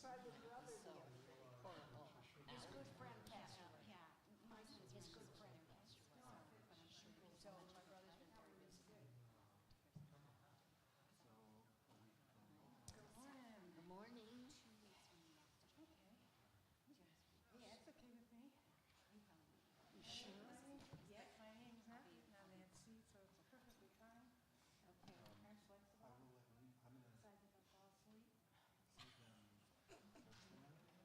tried with your other deal. Horrible. His good friend passed away. Yeah, His good friend passed away. but I'm sure he was So my brother's been very busy. Good morning. Yeah, it's okay with me. You sure? Yes, my name's not written on that seat, so it's perfectly fine. Okay. I'm flexible. I will let you, I'm gonna Besides if I fall asleep. sit down first thing.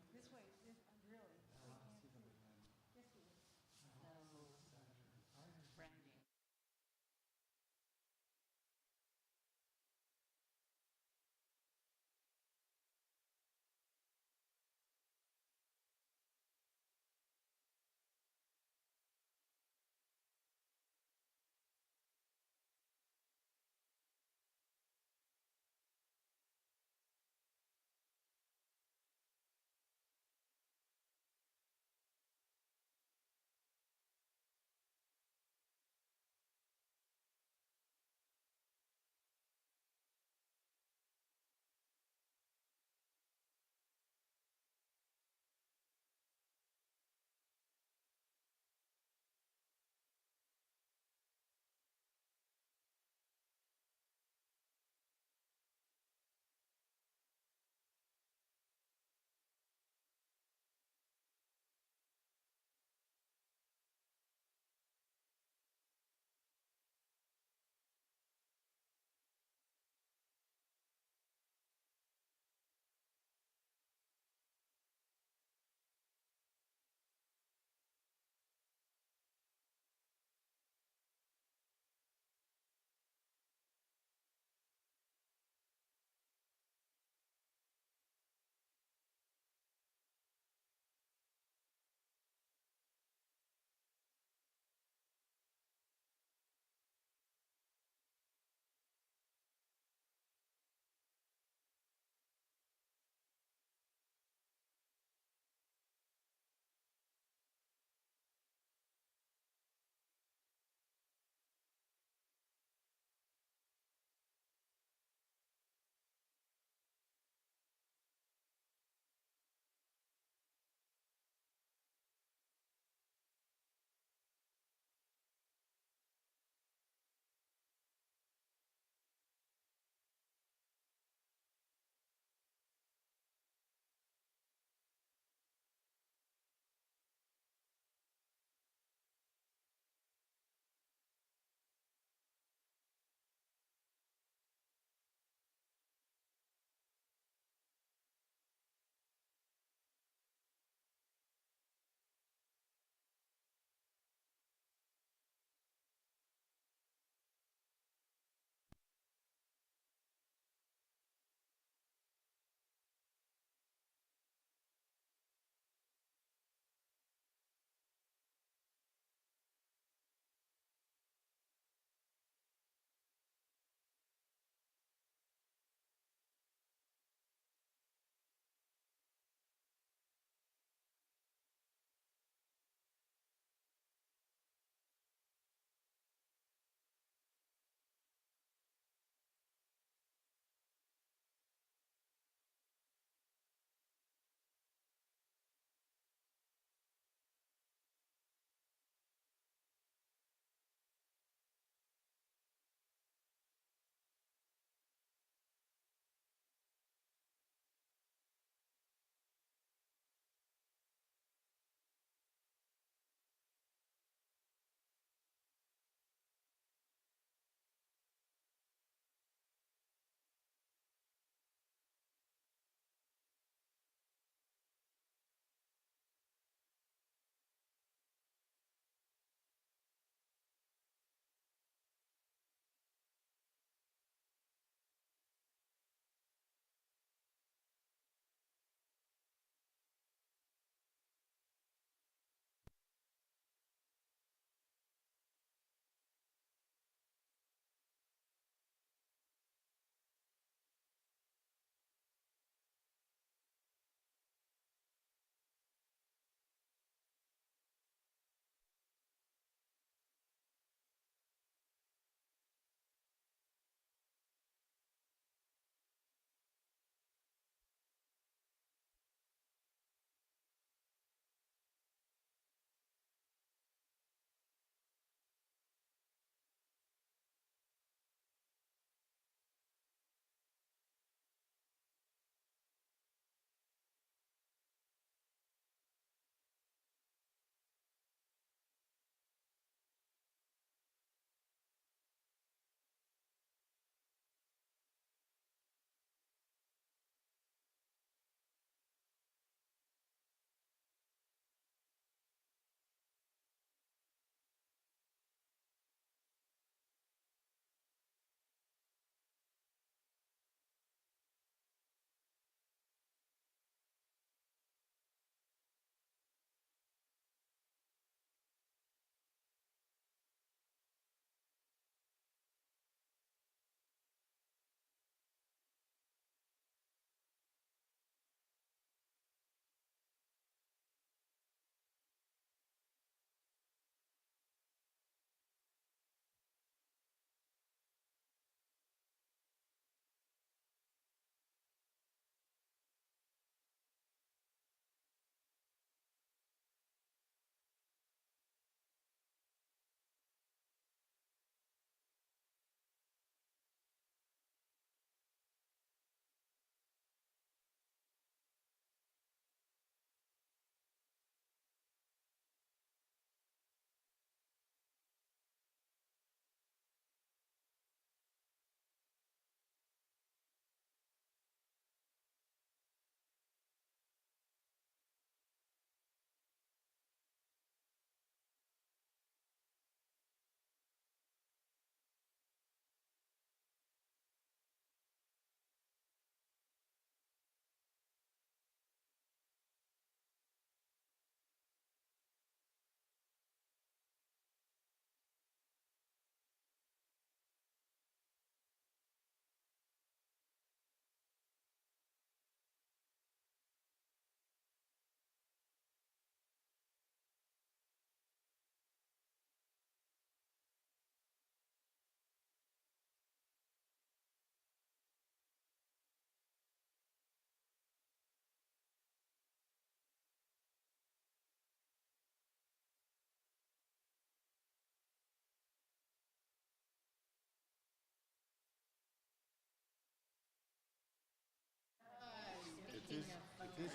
is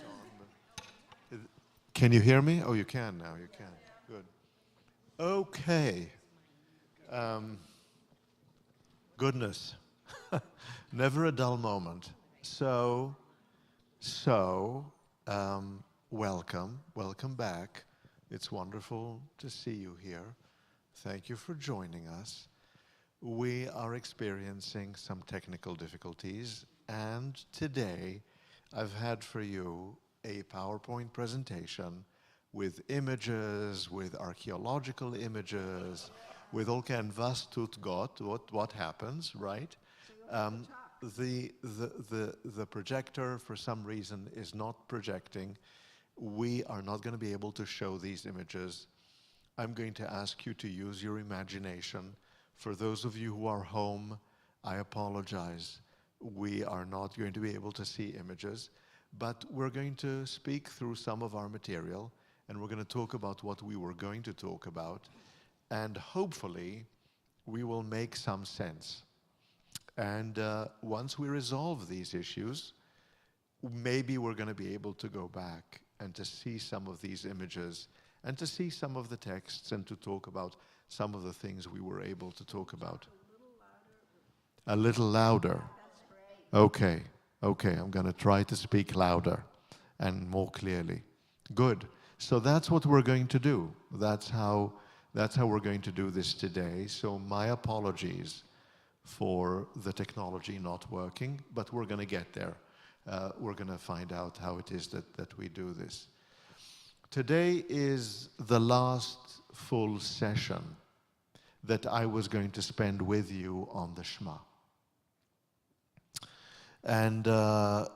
on. Can you hear me? Oh, you can now. You can. Good. Okay. Goodness. Never a dull moment. So, welcome. Welcome back. It's wonderful to see you here. Thank you for joining us. We are experiencing some technical difficulties, and today I've had for you a PowerPoint presentation with images, with archaeological images, with all kind of was tut Gott, what happens, right? The projector, for some reason, is not projecting. We are not going to be able to show these images. I'm going to ask you to use your imagination. For those of you who are home, I apologize. We are not going to be able to see images, but we're going to speak through some of our material, and we're going to talk about what we were going to talk about, and hopefully we will make some sense. And once we resolve these issues, maybe we're going to be able to go back and to see some of these images and to see some of the texts and to talk about some of the things we were able to talk about. A little louder. Okay, I'm going to try to speak louder and more clearly. Good. So that's what we're going to do. That's how we're going to do this today. So my apologies for the technology not working, but we're going to get there. We're going to find out how it is that we do this. Today is the last full session that I was going to spend with you on the Shema. And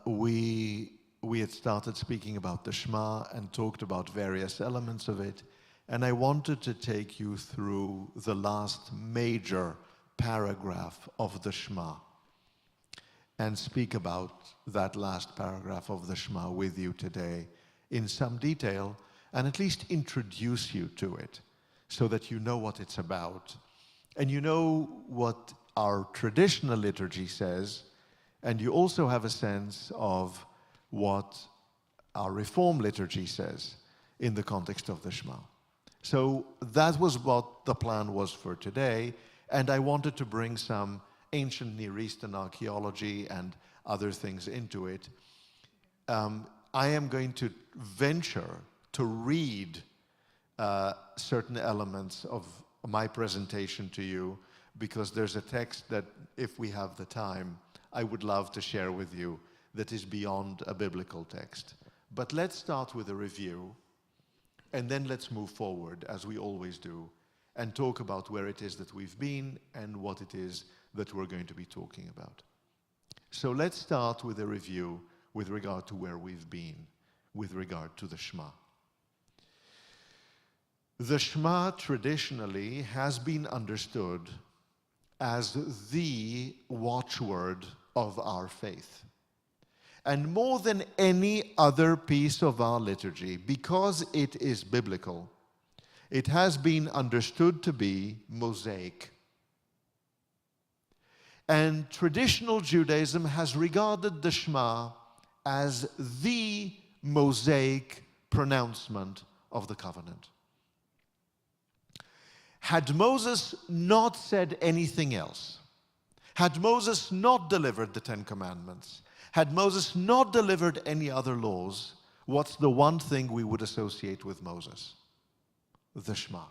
we had started speaking about the Shema and talked about various elements of it. And I wanted to take you through the last major paragraph of the Shema and speak about that last paragraph of the Shema with you today in some detail and at least introduce you to it so that you know what it's about and you know what our traditional liturgy says, and you also have a sense of what our Reform liturgy says in the context of the Shema. So that was what the plan was for today, and I wanted to bring some ancient Near Eastern archaeology and other things into it. I am going to venture to read certain elements of my presentation to you because there's a text that, if we have the time, I would love to share with you that is beyond a biblical text. But let's start with a review, and then let's move forward, as we always do, and talk about where it is that we've been and what it is that we're going to be talking about. So let's start with a review with regard to where we've been, with regard to the Shema. The Shema traditionally has been understood as the watchword of our faith. And more than any other piece of our liturgy, because it is biblical, it has been understood to be Mosaic. And traditional Judaism has regarded the Shema as the Mosaic pronouncement of the covenant. Had Moses not said anything else, had Moses not delivered the Ten Commandments, had Moses not delivered any other laws, what's the one thing we would associate with Moses? The Shema.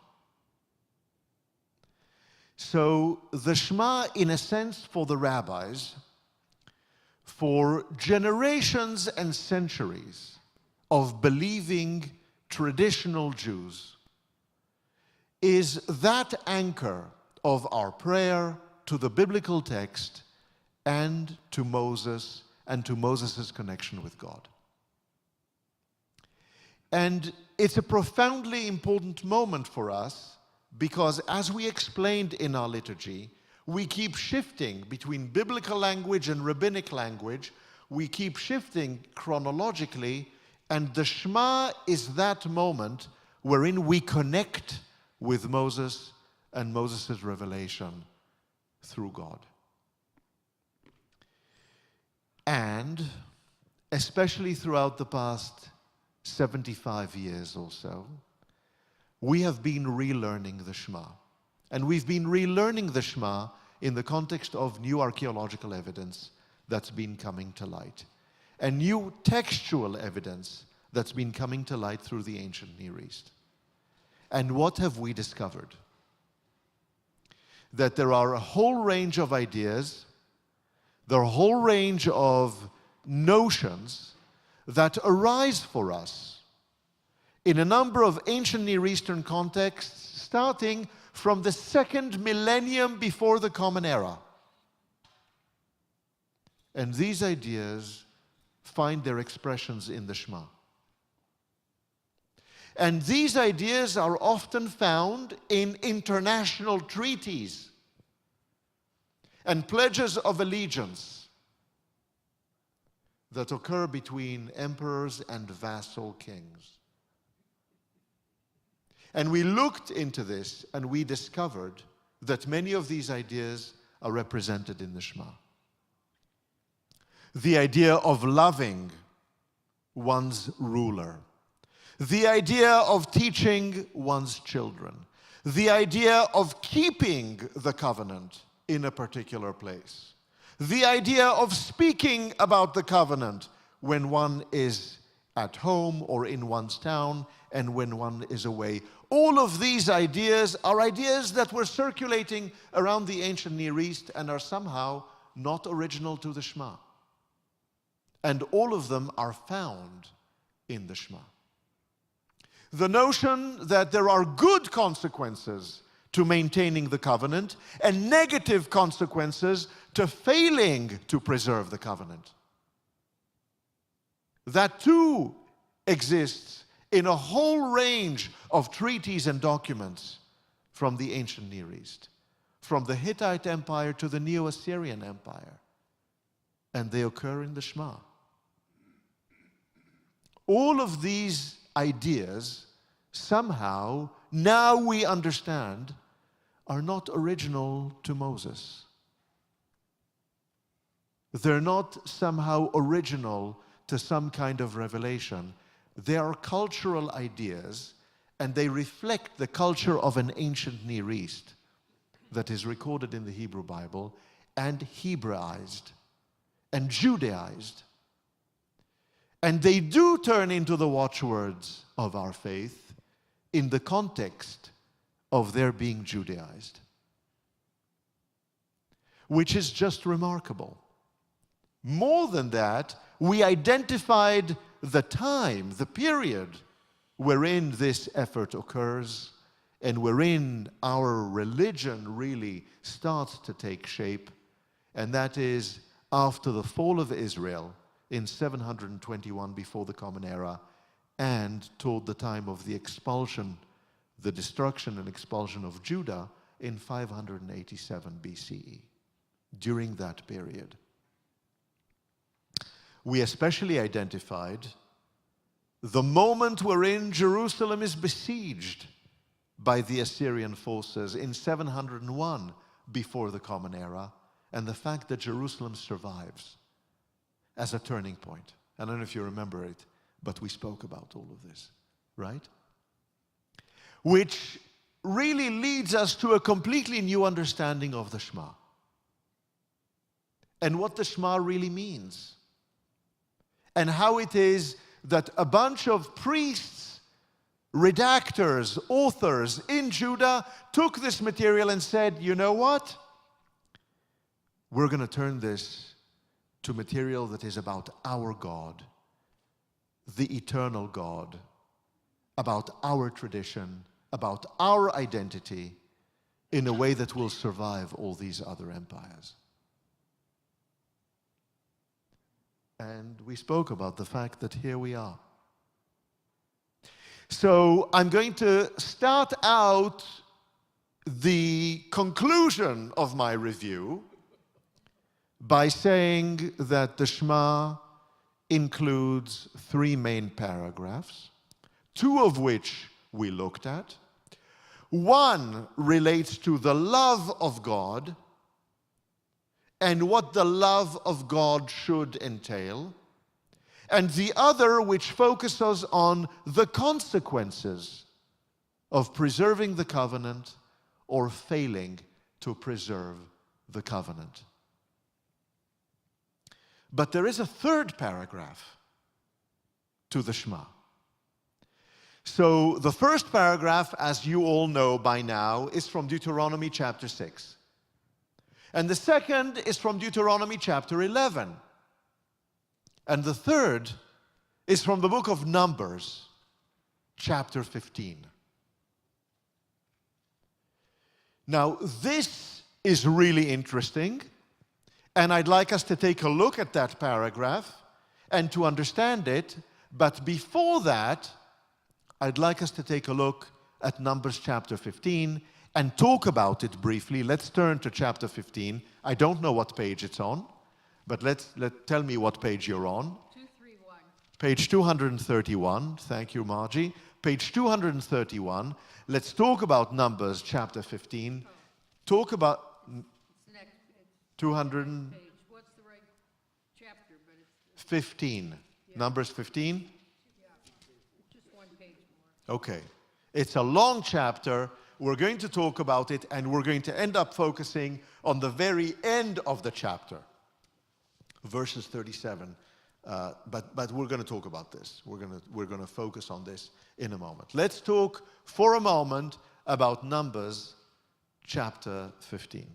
So the Shema, in a sense, for the rabbis, for generations and centuries of believing traditional Jews, is that anchor of our prayer to the biblical text and to Moses and to Moses' connection with God. And it's a profoundly important moment for us because, as we explained in our liturgy, we keep shifting between biblical language and rabbinic language. We keep shifting chronologically, and the Shema is that moment wherein we connect with Moses and Moses' revelation through God. And especially throughout the past 75 years or so, we have been relearning the Shema. And we've been relearning the Shema in the context of new archaeological evidence that's been coming to light, and new textual evidence that's been coming to light through the ancient Near East. And what have we discovered? That there are a whole range of ideas, there are a whole range of notions that arise for us in a number of ancient Near Eastern contexts, starting from the 2nd millennium before the Common Era. And these ideas find their expressions in the Shema. And these ideas are often found in international treaties and pledges of allegiance that occur between emperors and vassal kings. And we looked into this and we discovered that many of these ideas are represented in the Shema. The idea of loving one's ruler, the idea of teaching one's children, the idea of keeping the covenant in a particular place, the idea of speaking about the covenant when one is at home or in one's town and when one is away. All of these ideas are ideas that were circulating around the ancient Near East and are somehow not original to the Shema. And all of them are found in the Shema. The notion that there are good consequences to maintaining the covenant and negative consequences to failing to preserve the covenant. That too exists in a whole range of treaties and documents from the ancient Near East, from the Hittite Empire to the Neo-Assyrian Empire, and they occur in the Shema. All of these ideas, somehow, now we understand, are not original to Moses. They're not somehow original to some kind of revelation. They are cultural ideas, and they reflect the culture of an ancient Near East that is recorded in the Hebrew Bible and Hebraized and Judaized. And they do turn into the watchwords of our faith in the context of their being Judaized, which is just remarkable. More than that, we identified the time, the period wherein this effort occurs and wherein our religion really starts to take shape, and that is after the fall of Israel in 721 before the Common Era, and toward the time of the expulsion, the destruction and expulsion of Judah in 587 BCE. During that period, we especially identified the moment wherein Jerusalem is besieged by the Assyrian forces in 701 before the Common Era, and the fact that Jerusalem survives as a turning point. I don't know if you remember it, but we spoke about all of this, right? Which really leads us to a completely new understanding of the Shema and what the Shema really means, and how it is that a bunch of priests, redactors, authors in Judah took this material and said, you know what? We're going to turn this to material that is about our God, the eternal God, about our tradition, about our identity, in a way that will survive all these other empires. And we spoke about the fact that here we are. So I'm going to start out the conclusion of my review by saying that the Shema includes 3 main paragraphs, 2 of which we looked at. 1 relates to the love of God and what the love of God should entail. and the other which focuses on the consequences of preserving the covenant or failing to preserve the covenant. But there is a third paragraph to the Shema. So the first paragraph, as you all know by now, is from Deuteronomy chapter 6. And the second is from Deuteronomy chapter 11. And the third is from the book of Numbers, chapter 15. Now, this is really interesting, and I'd like us to take a look at that paragraph and to understand it. But before that, I'd like us to take a look at Numbers chapter 15 and talk about it briefly. Let's turn to chapter 15. I don't know what page it's on, but tell me what page you're on. 231. Page 231. Thank you, Margie. Page 231. Let's talk about Numbers chapter 15. Talk about It's next. It's 215. page. What's the right chapter? But it's Numbers 15. just one page more. Okay. It's a long chapter. We're going to talk about it, and we're going to end up focusing on the very end of the chapter, verses 37. But we're going to talk about this. We're going to focus on this in a moment. Let's talk for a moment about Numbers chapter 15.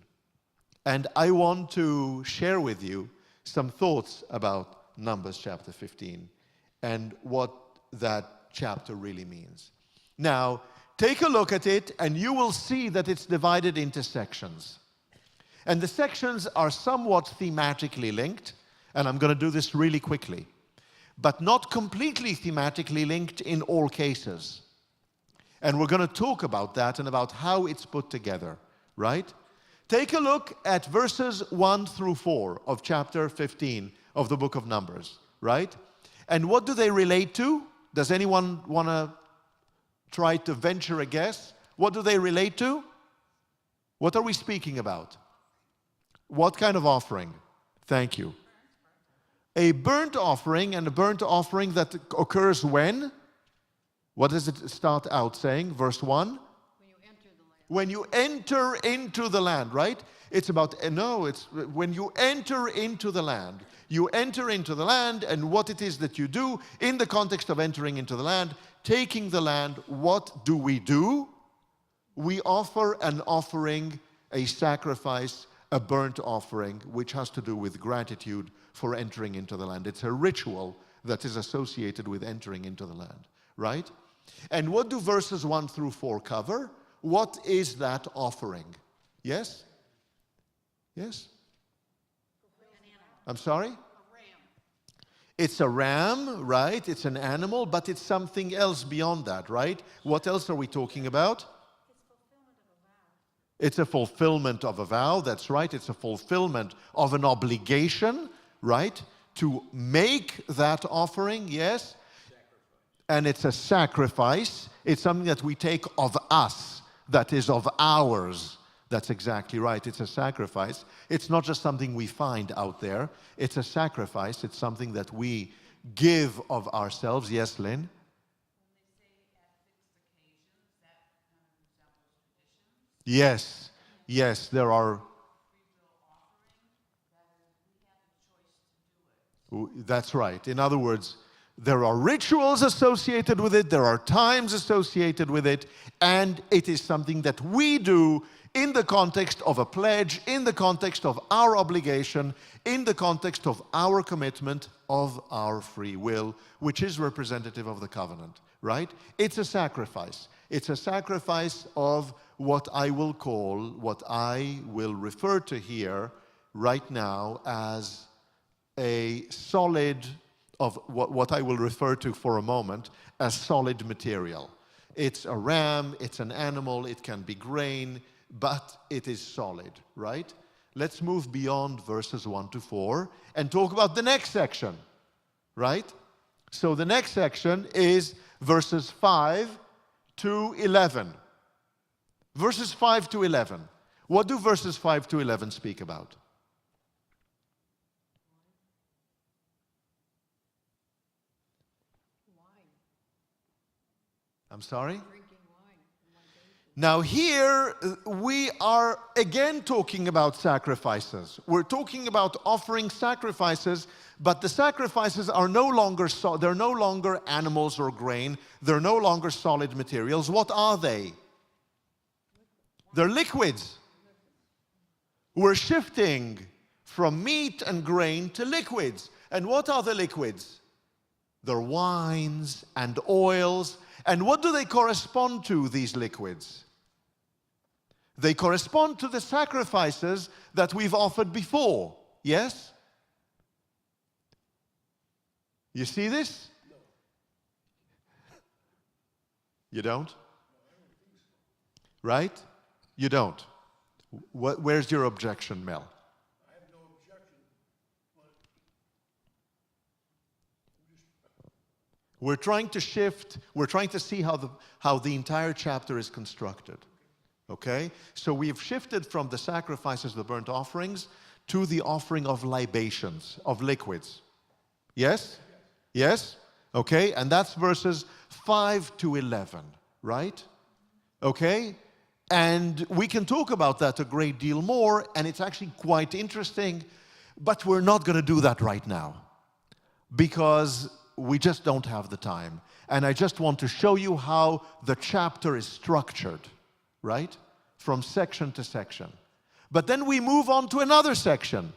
And I want to share with you some thoughts about Numbers chapter 15 and what that chapter really means. Now, take a look at it, and you will see that it's divided into sections. And the sections are somewhat thematically linked, and I'm going to do this really quickly, but not completely thematically linked in all cases. And we're going to talk about that and about how it's put together, right? Take a look at verses 1 through 4 of chapter 15 of the book of Numbers, right? And what do they relate to? Does anyone want to try to venture a guess? What do they relate to? What are we speaking about? What kind of offering? Thank you. A burnt offering, and a burnt offering that occurs when? What does it start out saying? Verse 1? When you enter the land. When you enter into the land, right? It's about, no, it's when you enter into the land. You enter into the land, and what it is that you do in the context of entering into the land, taking the land, what do? We offer an offering, a sacrifice, a burnt offering, which has to do with gratitude for entering into the land. It's a ritual that is associated with entering into the land, right? And what do verses 1 through 4 cover? What is that offering? Yes? Yes? I'm sorry? It's a ram, right? It's an animal, but it's something else beyond that, right? What else are we talking about? It's a fulfillment of a vow, that's right. It's a fulfillment of an obligation, right? To make that offering, yes? And it's a sacrifice. It's something that we take of us, that is of ours. That's exactly right. It's a sacrifice. It's not just something we find out there. It's a sacrifice. It's something that we give of ourselves. Yes, Lynn? Yes. Yes, there are. That's right. In other words, there are rituals associated with it, there are times associated with it, and it is something that we do in the context of a pledge, in the context of our obligation, in the context of our commitment, of our free will, which is representative of the covenant, right? It's a sacrifice. It's a sacrifice of what I will call, what I will refer to here right now as a solid, of what I will refer to for a moment as solid material. It's a ram, it's an animal, it can be grain, but it is solid, right? Let's move beyond verses 1 to 4 and talk about the next section, right? So the next section is verses 5 to 11. Verses 5 to 11. What do verses 5 to 11 speak about? I'm sorry? Drinking wine. Now here we are again talking about sacrifices. We're talking about offering sacrifices, but the sacrifices are no longer they're no longer animals or grain. They're no longer solid materials. What are they? They're liquids. We're shifting from meat and grain to liquids. And what are the liquids? They're wines and oils. And what do they correspond to, these liquids? They correspond to the sacrifices that we've offered before. Yes? You see this? You don't? Right? You don't. Where's your objection, Mel? I have no objection, but We're trying to shift, we're trying to see how the entire chapter is constructed. Okay? So we've shifted from the sacrifices, the burnt offerings, to the offering of libations, of liquids. Yes? Yes? Okay? And that's verses 5 to 11, right? Okay? And we can talk about that a great deal more, and it's actually quite interesting, but we're not going to do that right now because we just don't have the time. And I just want to show you how the chapter is structured, right? From section to section. But then we move on to another section.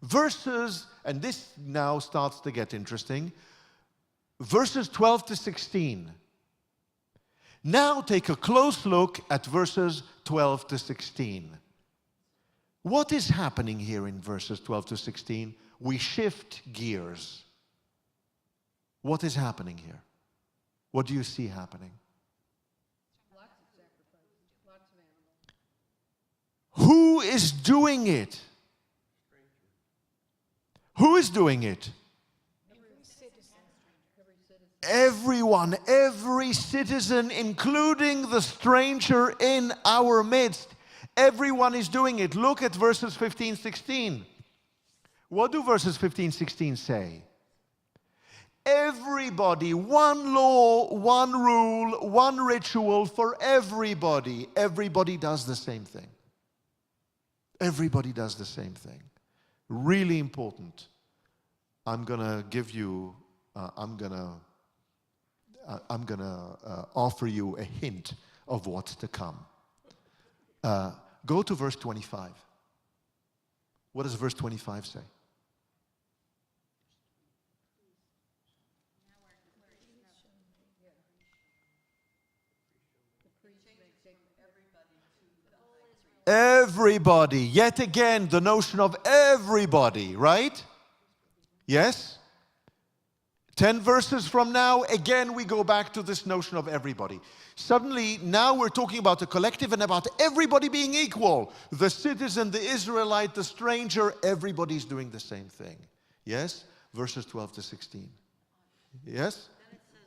Verses, and this now starts to get interesting, verses 12 to 16. Now take a close look at verses 12 to 16. What is happening here in verses 12 to 16? We shift gears. What is happening here? What do you see happening? Lots of sacrifices, lots of animals. Who is doing it? Who is doing it? Everyone, every citizen, including the stranger in our midst. Everyone is doing it. Look at verses 15, 16. What do verses 15, 16 say? Everybody, one law, one rule, one ritual for everybody. Everybody does the same thing. Everybody does the same thing. Really important. I'm going to give you, I'm going to offer you a hint of what's to come. Go to verse 25. What does verse 25 say? Everybody. Yet again, the notion of everybody, right? Yes? 10 verses from now, again, we go back to this notion of everybody. Suddenly, now we're talking about the collective and about everybody being equal. The citizen, the Israelite, the stranger, everybody's doing the same thing. Yes? Verses 12 to 16. Yes? Then it says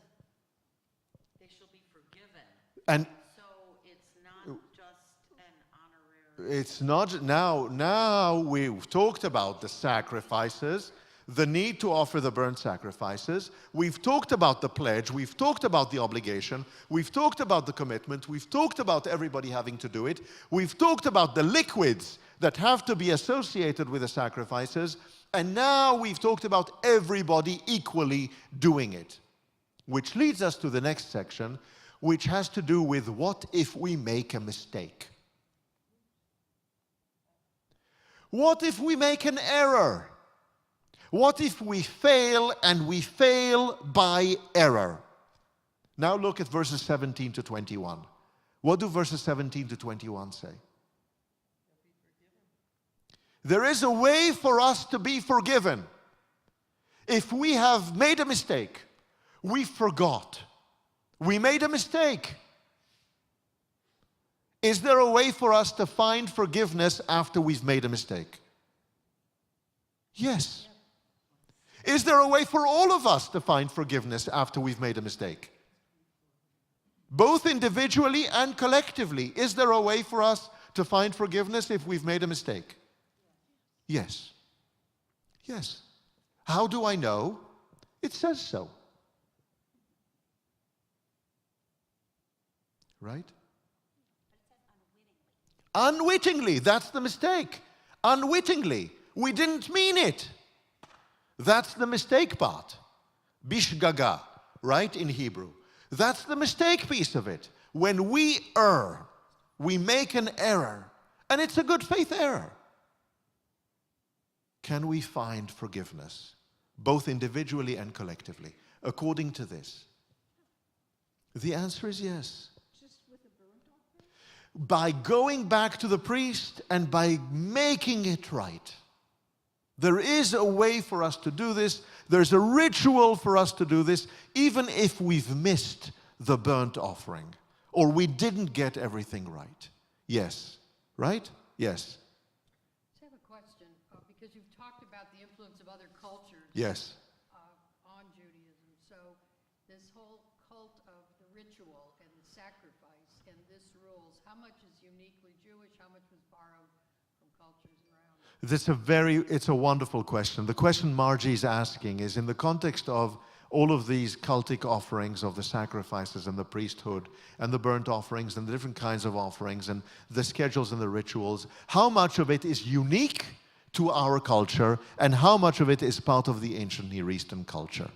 they shall be forgiven. And So it's not just an honorary. it's not, now we've talked about the sacrifices, the need to offer the burnt sacrifices. We've talked about the pledge. We've talked about the obligation. We've talked about the commitment. We've talked about everybody having to do it. We've talked about the liquids that have to be associated with the sacrifices. And now we've talked about everybody equally doing it. Which leads us to the next section, which has to do with what if we make a mistake? What if we make an error? What if we fail, and we fail by error? Now look at verses 17 to 21. What do verses 17 to 21 say? There is a way for us to be forgiven. If we have made a mistake, we forgot, we made a mistake. Is there a way for us to find forgiveness after we've made a mistake? Yes. Is there a way for all of us to find forgiveness after we've made a mistake? Both individually and collectively. Is there a way for us to find forgiveness if we've made a mistake? Yes. Yes. How do I know? It says so. right? Unwittingly, that's the mistake. Unwittingly. We didn't mean it. That's the mistake part. Bishgaga, right, in Hebrew. That's the mistake piece of it. When we err, we make an error, and it's a good faith error. Can we find forgiveness, both individually and collectively, according to this? The answer is yes. By going back to the priest and by making it right. There is a way for us to do this. There's a ritual for us to do this, even if we've missed the burnt offering or we didn't get everything right. Yes. Right? Yes. I have a question, because you've talked about the influence of other cultures. Yes. On Judaism. So this whole cult of the ritual and the sacrifice and this rules, how much is uniquely Jewish? How much was borrowed from cultures around? It's a wonderful question. The question Margie is asking is in the context of all of these cultic offerings of the sacrifices and the priesthood and the burnt offerings and the different kinds of offerings and the schedules and the rituals, how much of it is unique to our culture and how much of it is part of the ancient Near Eastern culture?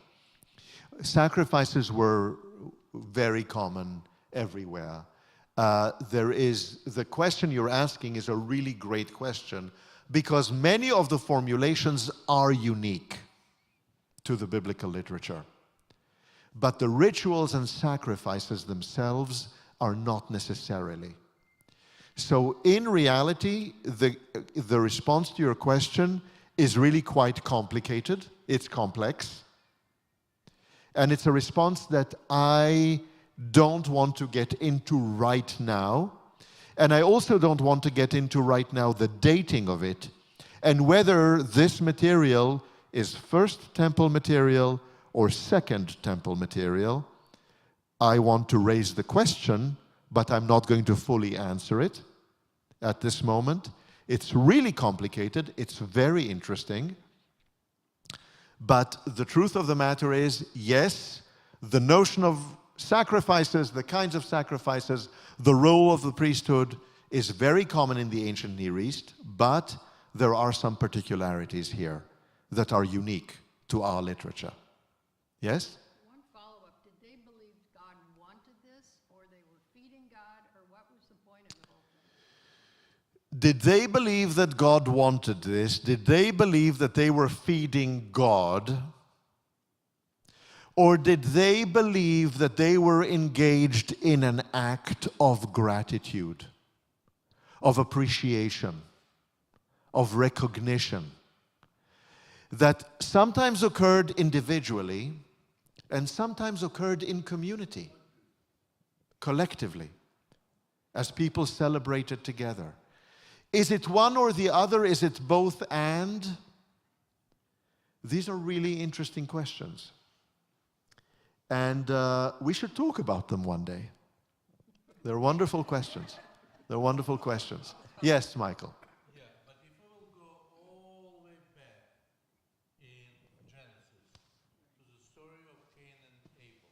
Sacrifices were very common everywhere. The question you're asking is a really great question because many of the formulations are unique to the biblical literature. But the rituals and sacrifices themselves are not necessarily. So in reality, the response to your question is really quite complicated. It's complex. And it's a response that I don't want to get into right now. And I also don't want to get into right now the dating of it and whether this material is first temple material or second temple material. I want to raise the question, but I'm not going to fully answer it at this moment. It's really complicated. It's very interesting. But the truth of the matter is, yes, the notion of sacrifices, the kinds of sacrifices, the role of the priesthood is very common in the ancient Near East, but there are some particularities here that are unique to our literature. Yes? One follow-up. Did they believe God wanted this, or they were feeding God, or what was the point of the whole thing? Did they believe that God wanted this? Did they believe that they were feeding God? Or did they believe that they were engaged in an act of gratitude, of appreciation, of recognition? That sometimes occurred individually and sometimes occurred in community, collectively, as people celebrated together. Is it one or the other? Is it both and? These are really interesting questions. And we should talk about them one day. They're wonderful questions. They're wonderful questions. Yes, Michael. Yeah, but if we will go all the way back in Genesis to the story of Cain and Abel,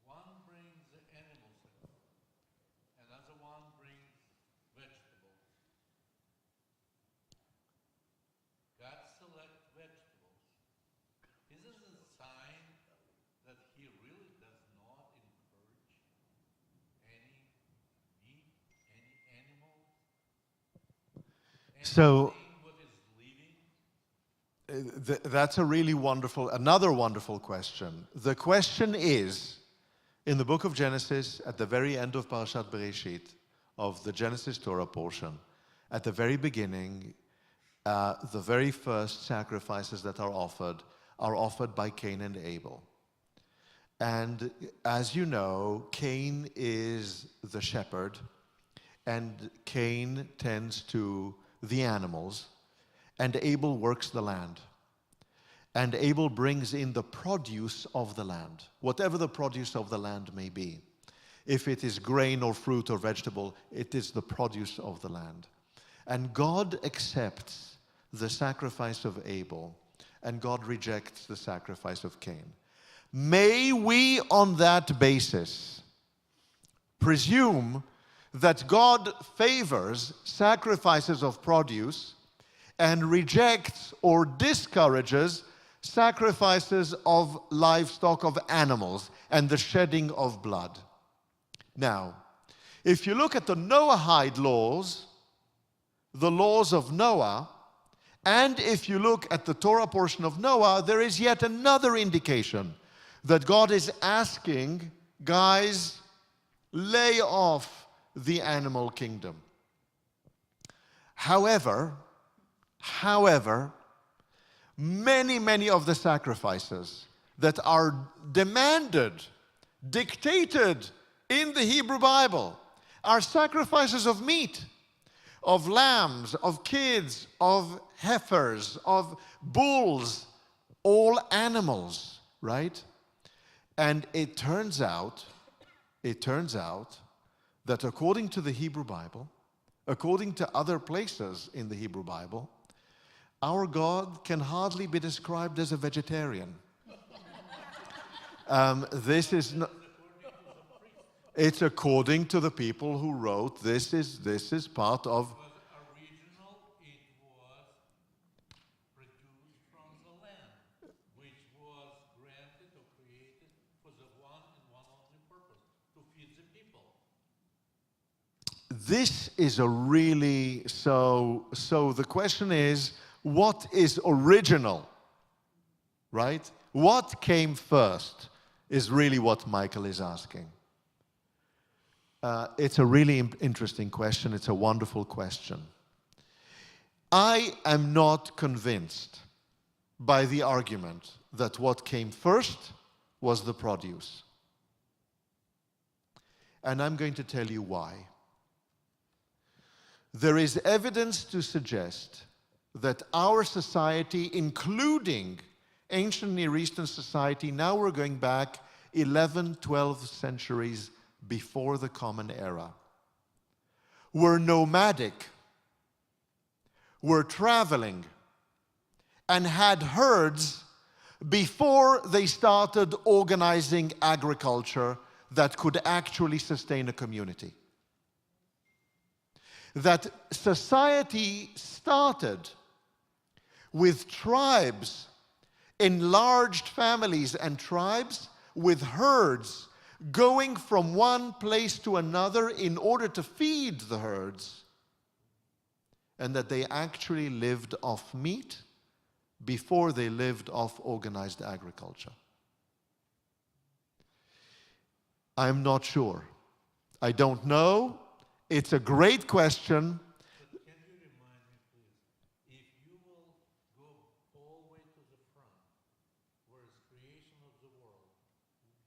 one brings the animal sacrifice, another one brings vegetables. God selects vegetables. Is this a sign that he really does not encourage any meat, any animal, So anything what is living? that's a really another wonderful question. The question is, in the book of Genesis, at the very end of Parashat Bereshit, of the Genesis Torah portion, at the very beginning, the very first sacrifices that are offered by Cain and Abel. And as you know, Cain is the shepherd, and Cain tends to the animals, and Abel works the land. And Abel brings in the produce of the land, whatever the produce of the land may be. If it is grain or fruit or vegetable, it is the produce of the land. And God accepts the sacrifice of Abel, and God rejects the sacrifice of Cain. May we, on that basis, presume that God favors sacrifices of produce and rejects or discourages sacrifices of livestock, of animals, and the shedding of blood. Now, if you look at the Noahide laws, the laws of Noah, and if you look at the Torah portion of Noah, there is yet another indication that God is asking, guys, lay off the animal kingdom. However, many of the sacrifices that are demanded, dictated in the Hebrew Bible are sacrifices of meat, of lambs, of kids, of heifers, of bulls, all animals, right? And it turns out that according to the Hebrew Bible, according to other places in the Hebrew Bible, our God can hardly be described as a vegetarian. This is not, it's according to the people who wrote, this is part of... It was original, it was produced from the land, which was granted or created for the one and one only purpose, to feed the people. This is a really, so the question is, what is original, right? What came first is really what Michael is asking. It's a really interesting question. It's a wonderful question. I am not convinced by the argument that what came first was the produce. And I'm going to tell you why. There is evidence to suggest that our society, including ancient Near Eastern society, now we're going back 11, 12 centuries before the Common Era, were nomadic, were traveling, and had herds before they started organizing agriculture that could actually sustain a community. That society started with tribes, enlarged families and tribes, with herds going from one place to another in order to feed the herds, and that they actually lived off meat before they lived off organized agriculture. I'm not sure. I don't know. It's a great question. But can you remind me, please, if you will go all the way to the front, where it's creation of the world,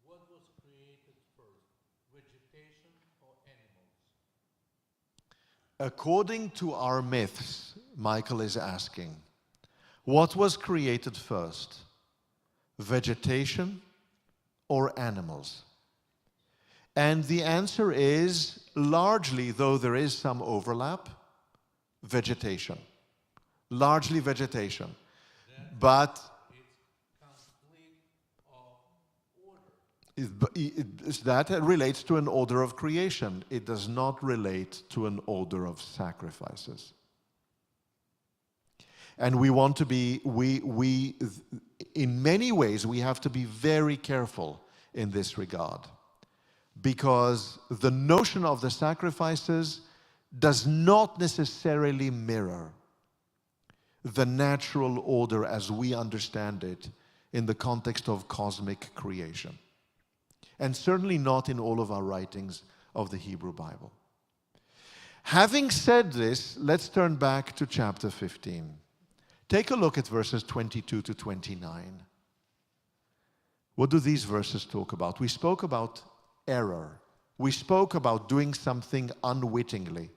what was created first, vegetation or animals? According to our myths, Michael is asking, what was created first, vegetation or animals? And the answer is, largely, though there is some overlap, vegetation. Largely vegetation. But It's complete of order. that relates to an order of creation. It does not relate to an order of sacrifices. And we want to be, in many ways, we have to be very careful in this regard. Because the notion of the sacrifices does not necessarily mirror the natural order as we understand it in the context of cosmic creation. And certainly not in all of our writings of the Hebrew Bible. Having said this, let's turn back to chapter 15. Take a look at verses 22 to 29. What do these verses talk about? We spoke about error. We spoke about doing something unwittingly.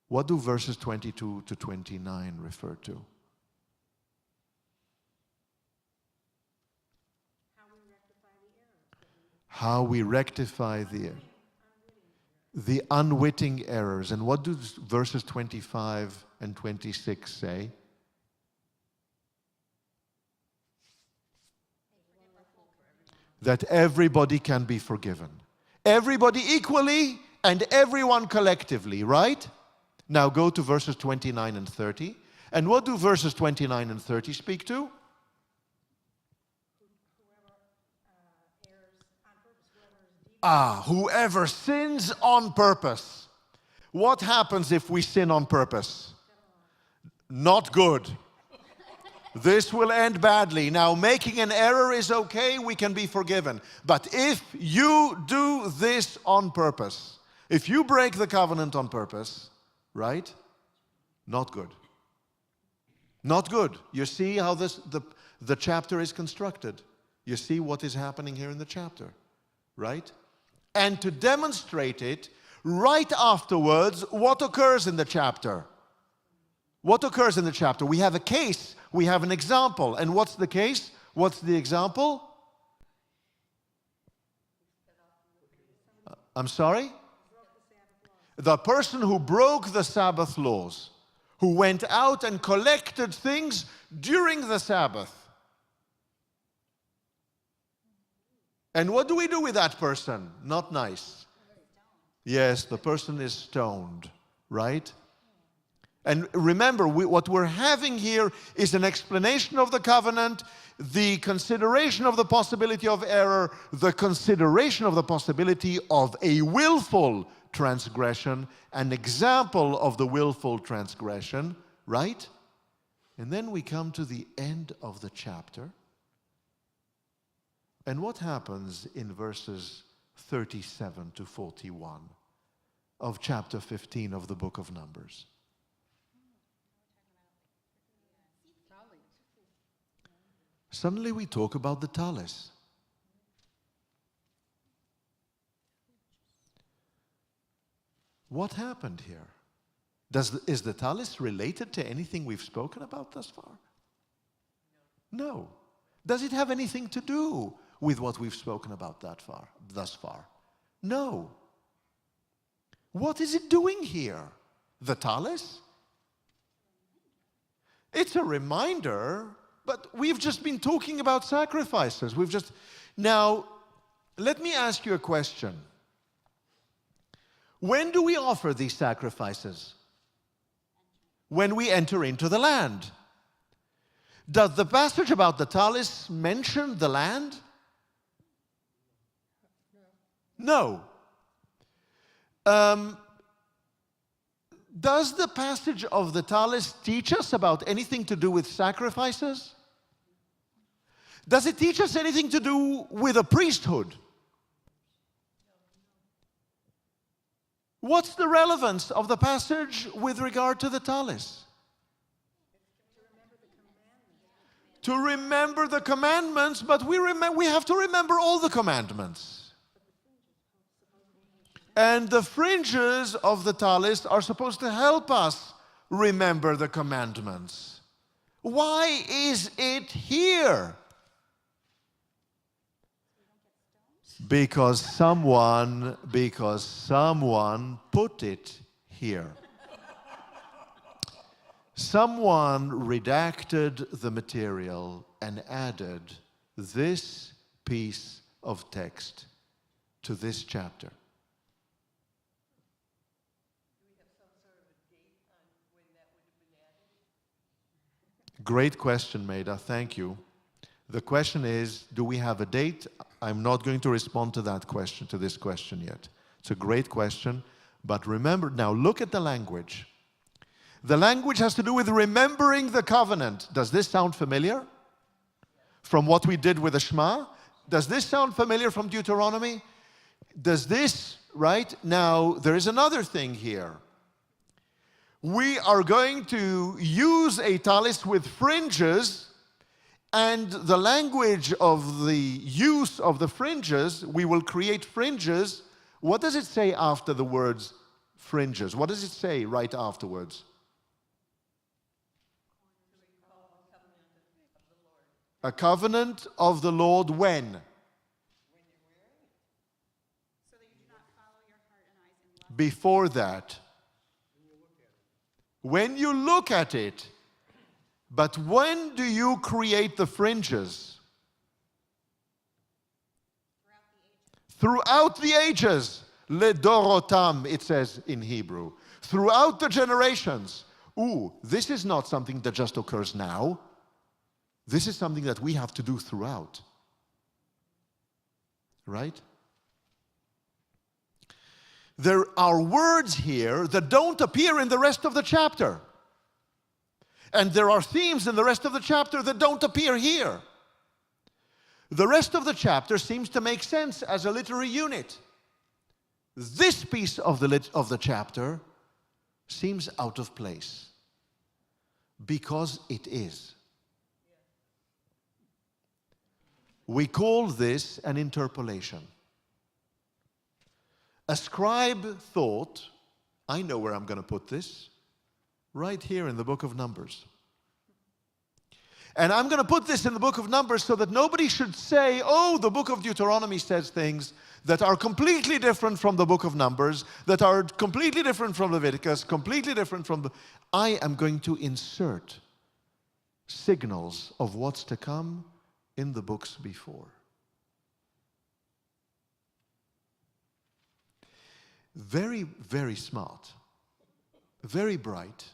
What do verses 22 to 29 refer to? How we rectify the unwitting errors. And what do verses 25 and 26 say? that everybody can be forgiven. Everybody equally and everyone collectively, right? Now go to verses 29 and 30. And what do verses 29 and 30 speak to? Whoever sins on purpose. What happens if we sin on purpose? Not good. This will end badly. Now, making an error is okay, we can be forgiven. But if you do this on purpose, if you break the covenant on purpose, right? Not good. Not good. You see how the chapter is constructed. You see what is happening here in the chapter, right? And to demonstrate it, right afterwards, what occurs in the chapter? What occurs in the chapter? We have a case, we have an example. And what's the case? What's the example? I'm sorry? The person who broke the Sabbath laws, who went out and collected things during the Sabbath. And what do we do with that person? Not nice. Yes, the person is stoned, right? And remember, what we're having here is an explanation of the covenant, the consideration of the possibility of error, the consideration of the possibility of a willful transgression, an example of the willful transgression, right? And then we come to the end of the chapter. And what happens in verses 37 to 41 of chapter 15 of the book of Numbers? Suddenly we talk about the tallis. What happened here? Is the tallis related to anything we've spoken about thus far? No. Does it have anything to do with what we've spoken about thus far? No. What is it doing here? The tallis? It's a reminder, but we've just been talking about sacrifices. Now, let me ask you a question. When do we offer these sacrifices? When we enter into the land. Does the passage about the tallis mention the land? No. Does the passage of the tallis teach us about anything to do with sacrifices? Does it teach us anything to do with a priesthood? What's the relevance of the passage with regard to the tallis? To remember the commandments, but we have to remember all the commandments. And the fringes of the tallis are supposed to help us remember the commandments. Why is it here? Because someone put it here. Someone redacted the material and added this piece of text to this chapter. Great question, Maida. Thank you. The question is, do we have a date? I'm not going to respond to that question, to this question yet. It's a great question, but remember, now look at the language. The language has to do with remembering the covenant. Does this sound familiar? From what we did with the Shema? Does this sound familiar from Deuteronomy? Does this, right? Now, there is another thing here. We are going to use a tallis with fringes, and the language of the use of the fringes, we will create fringes. What does it say after the words fringes? What does it say right afterwards? A covenant of the Lord when? So that you do not follow your heart and eyes in love. Before that. When you look at it. But when do you create the fringes? throughout the ages, ledorotam, it says in Hebrew, throughout the generations. Ooh, this is not something that just occurs now. This is something that we have to do throughout. Right? There are words here that don't appear in the rest of the chapter. And there are themes in the rest of the chapter that don't appear here. The rest of the chapter seems to make sense as a literary unit. This piece of the chapter seems out of place because it is. We call this an interpolation. A scribe thought, I know where I'm going to put this, right here in the book of Numbers. And I'm going to put this in the book of Numbers so that nobody should say, oh, the book of Deuteronomy says things that are completely different from the book of Numbers, that are completely different from Leviticus, completely different from the... I am going to insert signals of what's to come in the books before. Very, very smart, very bright.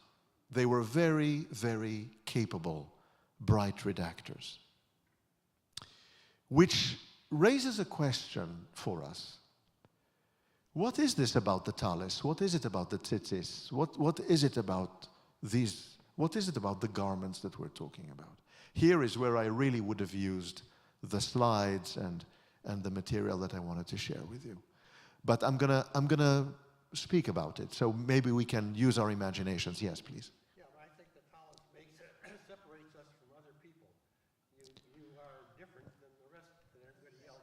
They were very, very capable, bright redactors. Which raises a question for us. What is this about the talis? What is it about the tzitzis? What is it about these? What is it about the garments that we're talking about? Here is where I really would have used the slides and the material that I wanted to share with you. But I'm gonna speak about it. So maybe we can use our imaginations. Yes, please. Yeah, I think the talent separates us from other people. You are different than the rest than everybody else.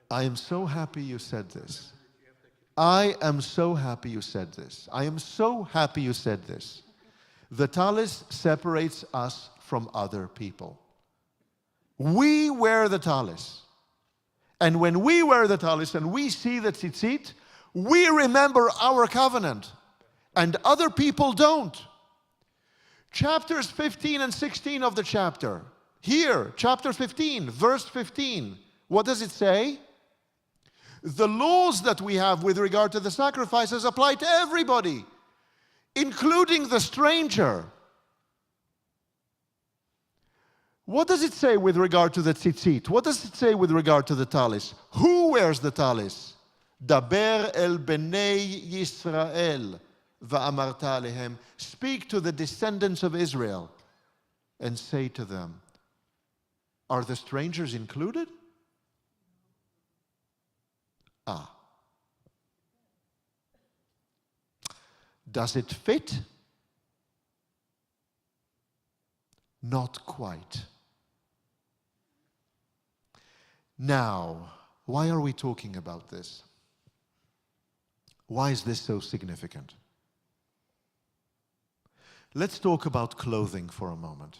I am so happy you said this. I am so happy you said this. I am so happy you said this. The talis separates us from other people. We wear the talis. And when we wear the talis and we see the tzitzit, we remember our covenant. And other people don't. Chapters 15 and 16 of the chapter. Here, chapter 15, verse 15. What does it say? The laws that we have with regard to the sacrifices apply to everybody, including the stranger. What does it say with regard to the tzitzit? What does it say with regard to the talis? Who wears the talis? Daber el bnei Yisrael va'amarta alehem. Speak to the descendants of Israel and say to them, are the strangers included? Ah. Does it fit? Not quite. Now, why are we talking about this? Why is this so significant? Let's talk about clothing for a moment.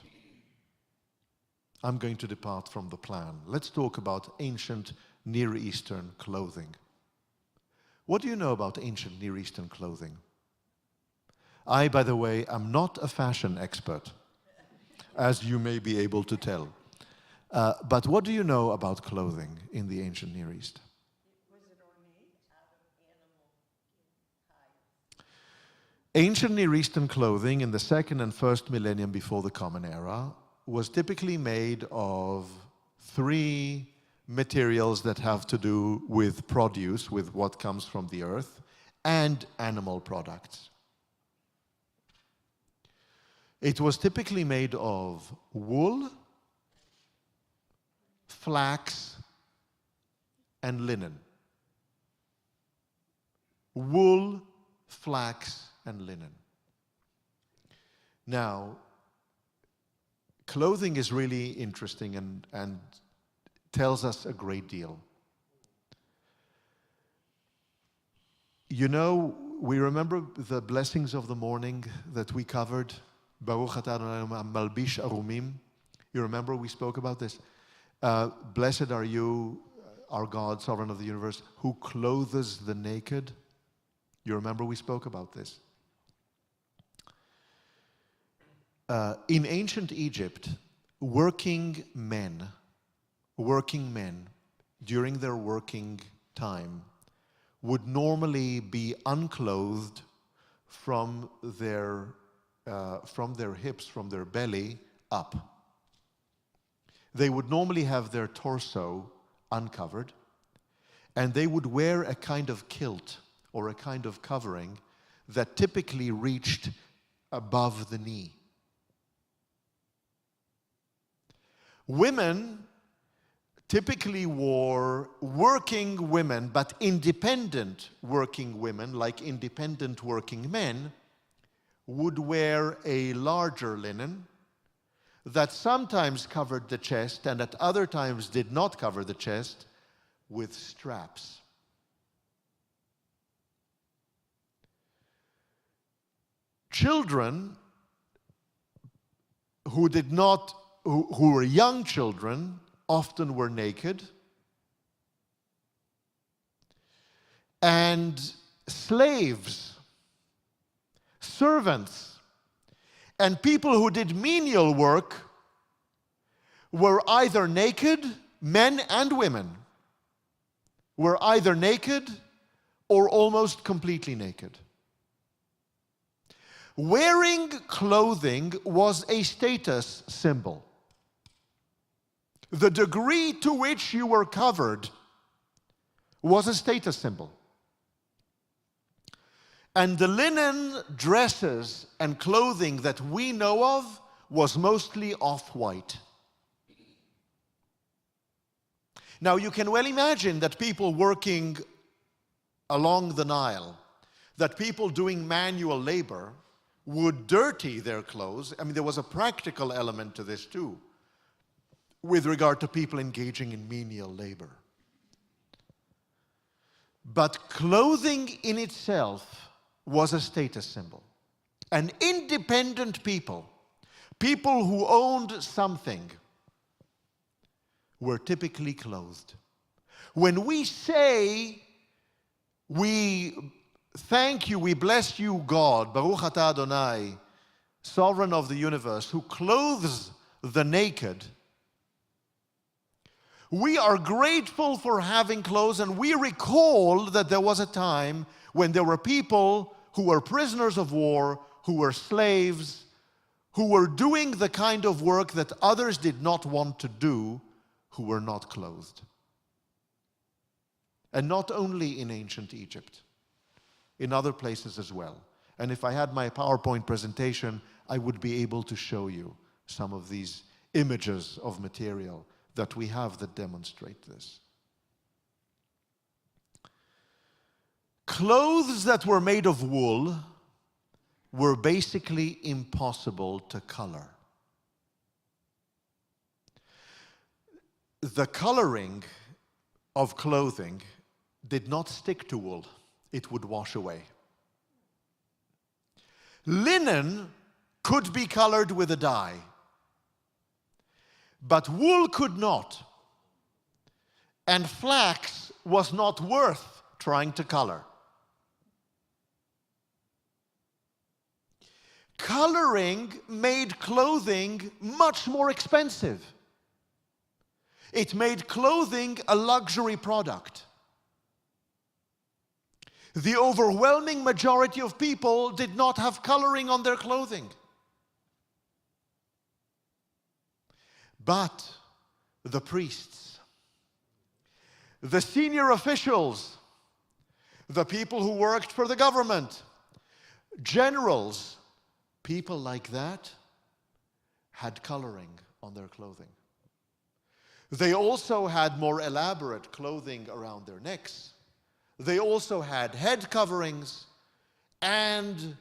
I'm going to depart from the plan. Let's talk about ancient Near Eastern clothing. What do you know about ancient Near Eastern clothing? I, by the way, am not a fashion expert, as you may be able to tell. But what do you know about clothing in the ancient Near East? Was it ornate out of animal hide? Ancient Near Eastern clothing in the 2nd and 1st millennium before the Common Era was typically made of 3 materials that have to do with produce, with what comes from the earth, and animal products. It was typically made of wool, flax, and linen. Wool, flax, and linen. Now, clothing is really interesting and tells us a great deal. You know, we remember the blessings of the morning that we covered. Baruch atah Adonai malbish arumim. You remember we spoke about this? Blessed are you, our God, sovereign of the universe, who clothes the naked. You remember we spoke about this? In ancient Egypt, working men, during their working time would normally be unclothed from their hips, from their belly up. They would normally have their torso uncovered, and they would wear a kind of kilt or a kind of covering that typically reached above the knee. Women typically wore, working women, but independent working women, like independent working men, would wear a larger linen that sometimes covered the chest and at other times did not cover the chest, with straps. Children who were young children often were naked, and slaves, servants, and people who did menial work were either naked, men and women, were either naked or almost completely naked. Wearing clothing was a status symbol. The degree to which you were covered was a status symbol. And the linen dresses and clothing that we know of was mostly off-white. Now you can well imagine that people working along the Nile, that people doing manual labor would dirty their clothes. I mean, there was a practical element to this too, with regard to people engaging in menial labor. But clothing in itself was a status symbol. And independent people, people who owned something, were typically clothed. When we say, we thank you, we bless you, God, Baruch atah Adonai, sovereign of the universe, who clothes the naked, we are grateful for having clothes, and we recall that there was a time when there were people who were prisoners of war, who were slaves, who were doing the kind of work that others did not want to do, who were not clothed. And not only in ancient Egypt, in other places as well. And if I had my PowerPoint presentation, I would be able to show you some of these images of material that we have that demonstrate this. Clothes that were made of wool were basically impossible to color. The coloring of clothing did not stick to wool. It would wash away. Linen could be colored with a dye, but wool could not. And flax was not worth trying to color. Coloring made clothing much more expensive. It made clothing a luxury product. The overwhelming majority of people did not have coloring on their clothing. But the priests, the senior officials, the people who worked for the government, generals, people like that had coloring on their clothing. They also had more elaborate clothing around their necks. They also had head coverings, and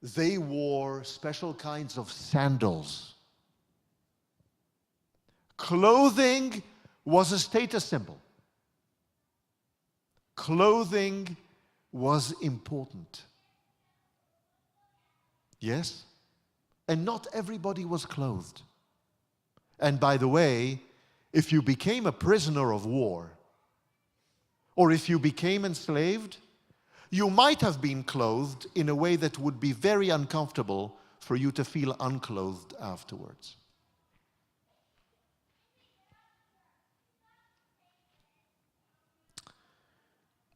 they wore special kinds of sandals. Clothing was a status symbol. Clothing was important. Yes? And not everybody was clothed. And by the way, if you became a prisoner of war, or if you became enslaved, you might have been clothed in a way that would be very uncomfortable for you to feel unclothed afterwards.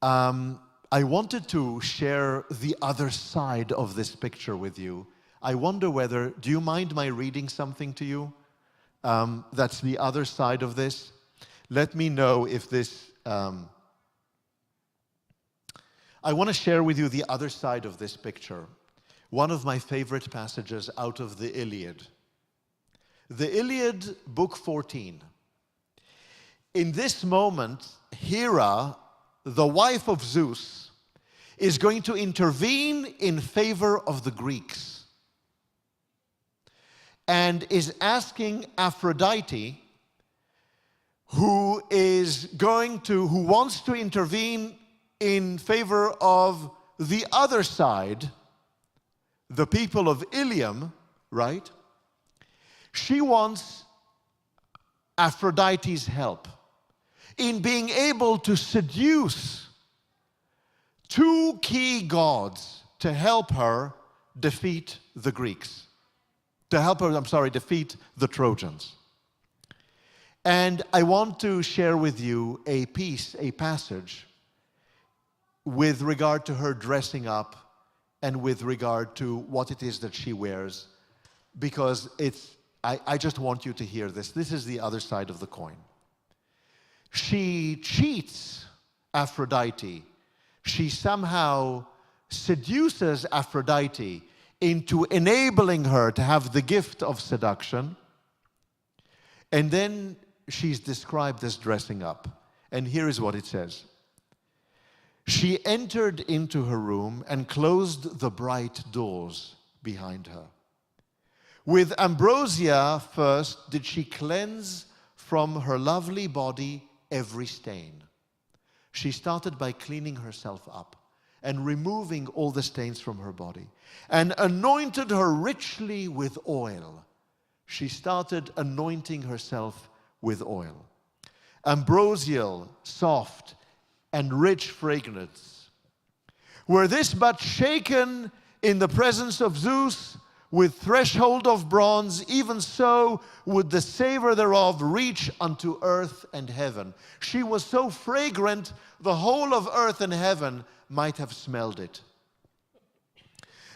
I wanted to share the other side of this picture with you. I wonder whether, do you mind my reading something to you? That's the other side of this. Let me know if this... I want to share with you the other side of this picture. One of my favorite passages out of the Iliad. The Iliad, book 14. In this moment, Hera, the wife of Zeus, is going to intervene in favor of the Greeks and is asking Aphrodite, who wants to intervene in favor of the other side, the people of Ilium, right? She wants Aphrodite's help in being able to seduce two key gods to help her defeat the Greeks. Defeat the Trojans. And I want to share with you a passage with regard to her dressing up and with regard to what it is that she wears, because I just want you to hear this. This is the other side of the coin. She cheats Aphrodite. She somehow seduces Aphrodite into enabling her to have the gift of seduction. And then she's described as dressing up. And here is what it says. She entered into her room and closed the bright doors behind her. With ambrosia first did she cleanse from her lovely body every stain. She started by cleaning herself up and removing all the stains from her body, and anointed her richly with oil. She started anointing herself with oil. Ambrosial, soft, and rich fragrance. Were this but shaken in the presence of Zeus with threshold of bronze, even so would the savor thereof reach unto earth and heaven. She was so fragrant, the whole of earth and heaven might have smelled it.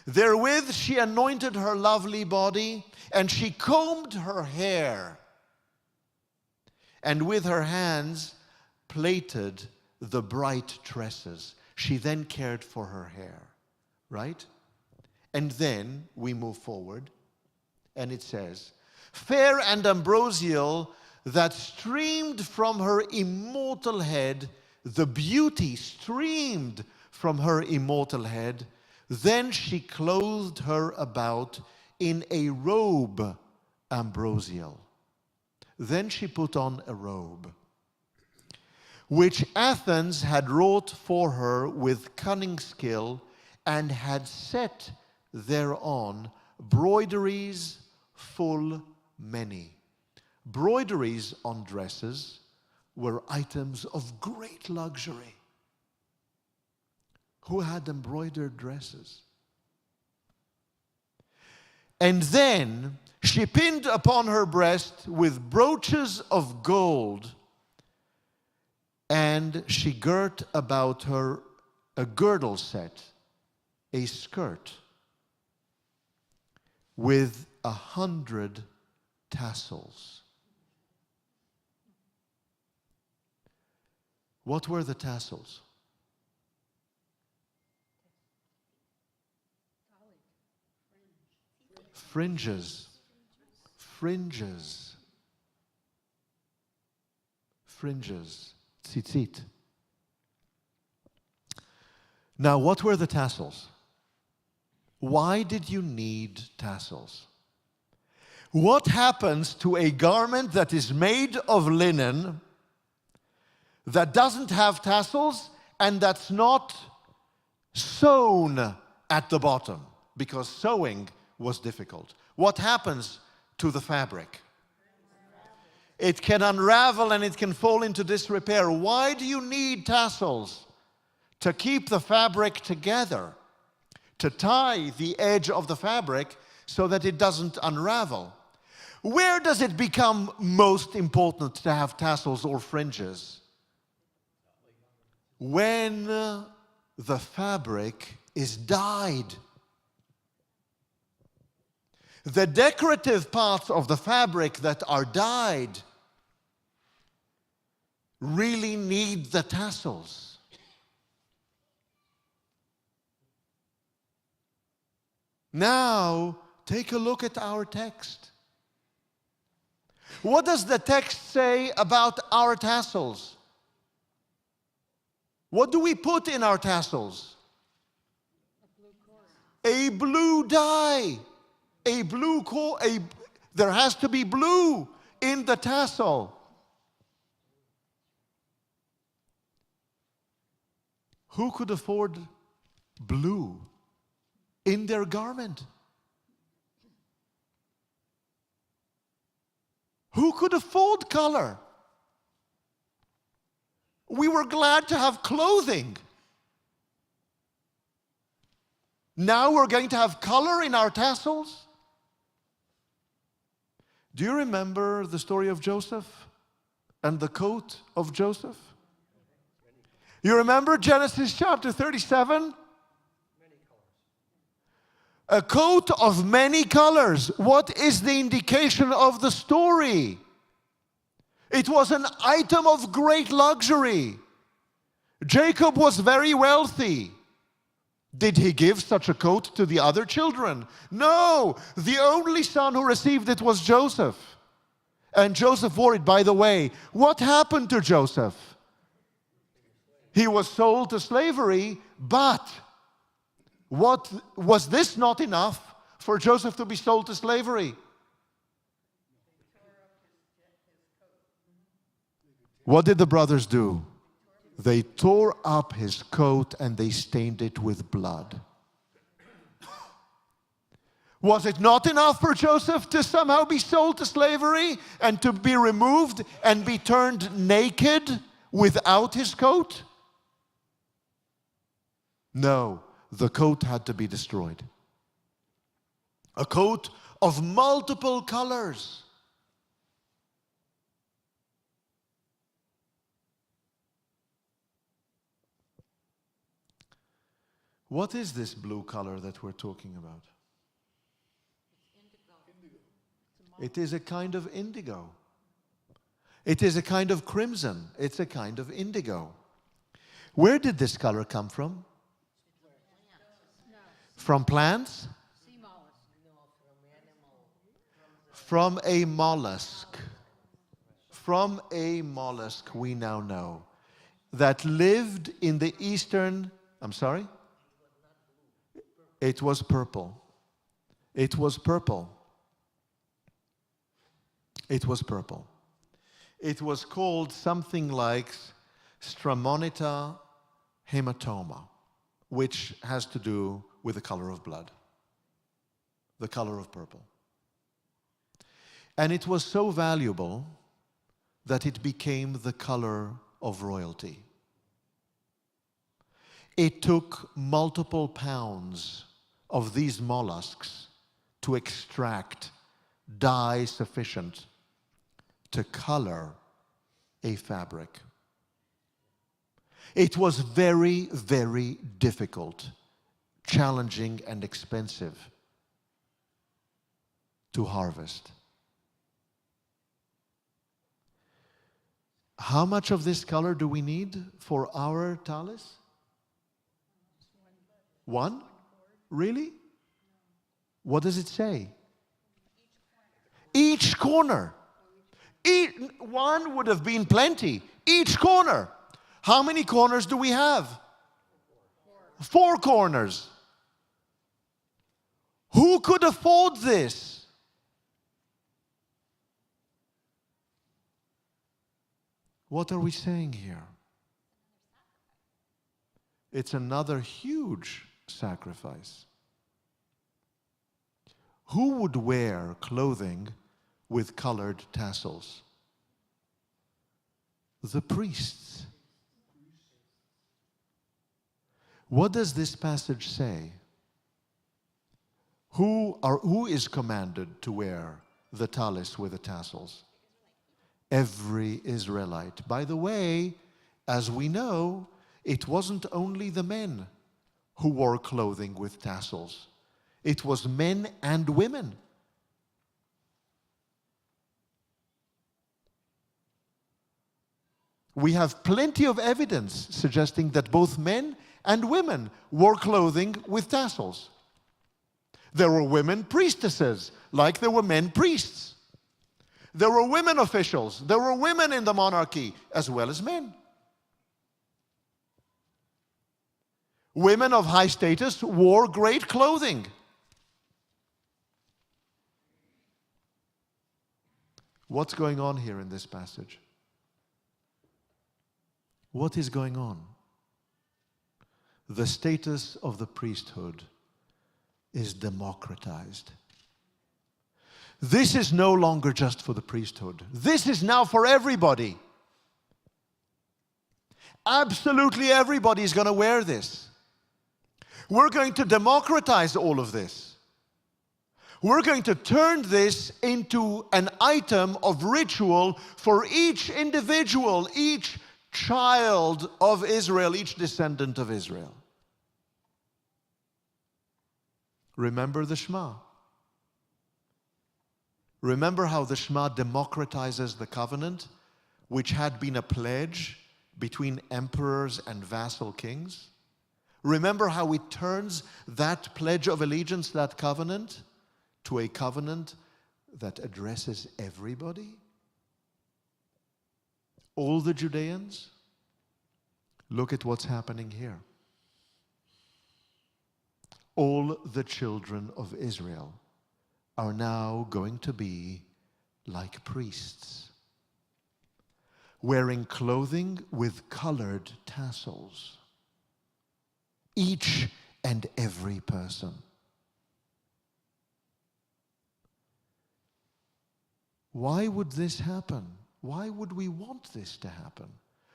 Therewith she anointed her lovely body, and she combed her hair, and with her hands plaited the bright tresses. She then cared for her hair, right? And then we move forward, and it says, fair and ambrosial that streamed from her immortal head, the beauty streamed from her immortal head. Then she clothed her about in a robe ambrosial. Then she put on a robe, which Athens had wrought for her with cunning skill, and had set thereon broideries full many. Broideries on dresses were items of great luxury. Who had embroidered dresses? And then she pinned upon her breast with brooches of gold, and she girt about her a girdle set, a skirt, with 100 tassels. What were the tassels? Fringes. Fringes. Fringes. Tzitzit. Now, what were the tassels? Why did you need tassels? What happens to a garment that is made of linen, that doesn't have tassels, and that's not sewn at the bottom? Because sewing was difficult. What happens to the fabric? It can unravel and it can fall into disrepair. Why do you need tassels? To keep the fabric together, to tie the edge of the fabric so that it doesn't unravel. Where does it become most important to have tassels or fringes? when the fabric is dyed. The decorative parts of the fabric that are dyed really need the tassels. Now, take a look at our text. What does the text say about our tassels? What do we put in our tassels? A blue dye. There has to be blue in the tassel. Who could afford blue in their garment? Who could afford color? We were glad to have clothing. Now we're going to have color in our tassels? Do you remember the story of Joseph and the coat of Joseph? You remember Genesis chapter 37? A coat of many colors. What is the indication of the story? It was an item of great luxury. Jacob was very wealthy. Did he give such a coat to the other children? No. The only son who received it was Joseph. And Joseph wore it. By the way, what happened to Joseph? He was sold to slavery, but what was this not enough for Joseph to be sold to slavery? What did the brothers do? They tore up his coat and they stained it with blood. Was it not enough for Joseph to somehow be sold to slavery and to be removed and be turned naked without his coat? No, the coat had to be destroyed. A coat of multiple colors. What is this blue color that we're talking about? It is a kind of indigo. It is a kind of crimson. It's a kind of indigo. Where did this color come from? From plants? From a mollusk. From a mollusk, we now know, that lived in the eastern, I'm sorry? It was purple. It was purple. It was purple. It was called something like Stramonita hematoma, which has to do with the color of blood, the color of purple. And it was so valuable that it became the color of royalty. It took multiple pounds of these mollusks to extract dye sufficient to color a fabric. It was very, very difficult, challenging, and expensive to harvest. How much of this color do we need for our talis? One? Really? What does it say? Each corner. One would have been plenty. Each corner. How many corners do we have? 4 corners. Who could afford this? What are we saying here? It's another huge sacrifice. Who would wear clothing with colored tassels? The priests. What does this passage say? Who is commanded to wear the talis with the tassels? Every Israelite. By the way, as we know, it wasn't only the men who wore clothing with tassels. It was men and women. We have plenty of evidence suggesting that both men and women wore clothing with tassels. There were women priestesses, like there were men priests. There were women officials. There were women in the monarchy, as well as men. Women of high status wore great clothing. What's going on here in this passage? What is going on? The status of the priesthood is democratized. This is no longer just for the priesthood. This is now for everybody. Absolutely everybody is going to wear this. We're going to democratize all of this. We're going to turn this into an item of ritual for each individual, each child of Israel, each descendant of Israel. Remember the Shema. Remember how the Shema democratizes the covenant, which had been a pledge between emperors and vassal kings? Remember how it turns that pledge of allegiance, that covenant, to a covenant that addresses everybody? All the Judeans? Look at what's happening here. All the children of Israel are now going to be like priests, wearing clothing with colored tassels. Each and every person. Why would this happen? Why would we want this to happen?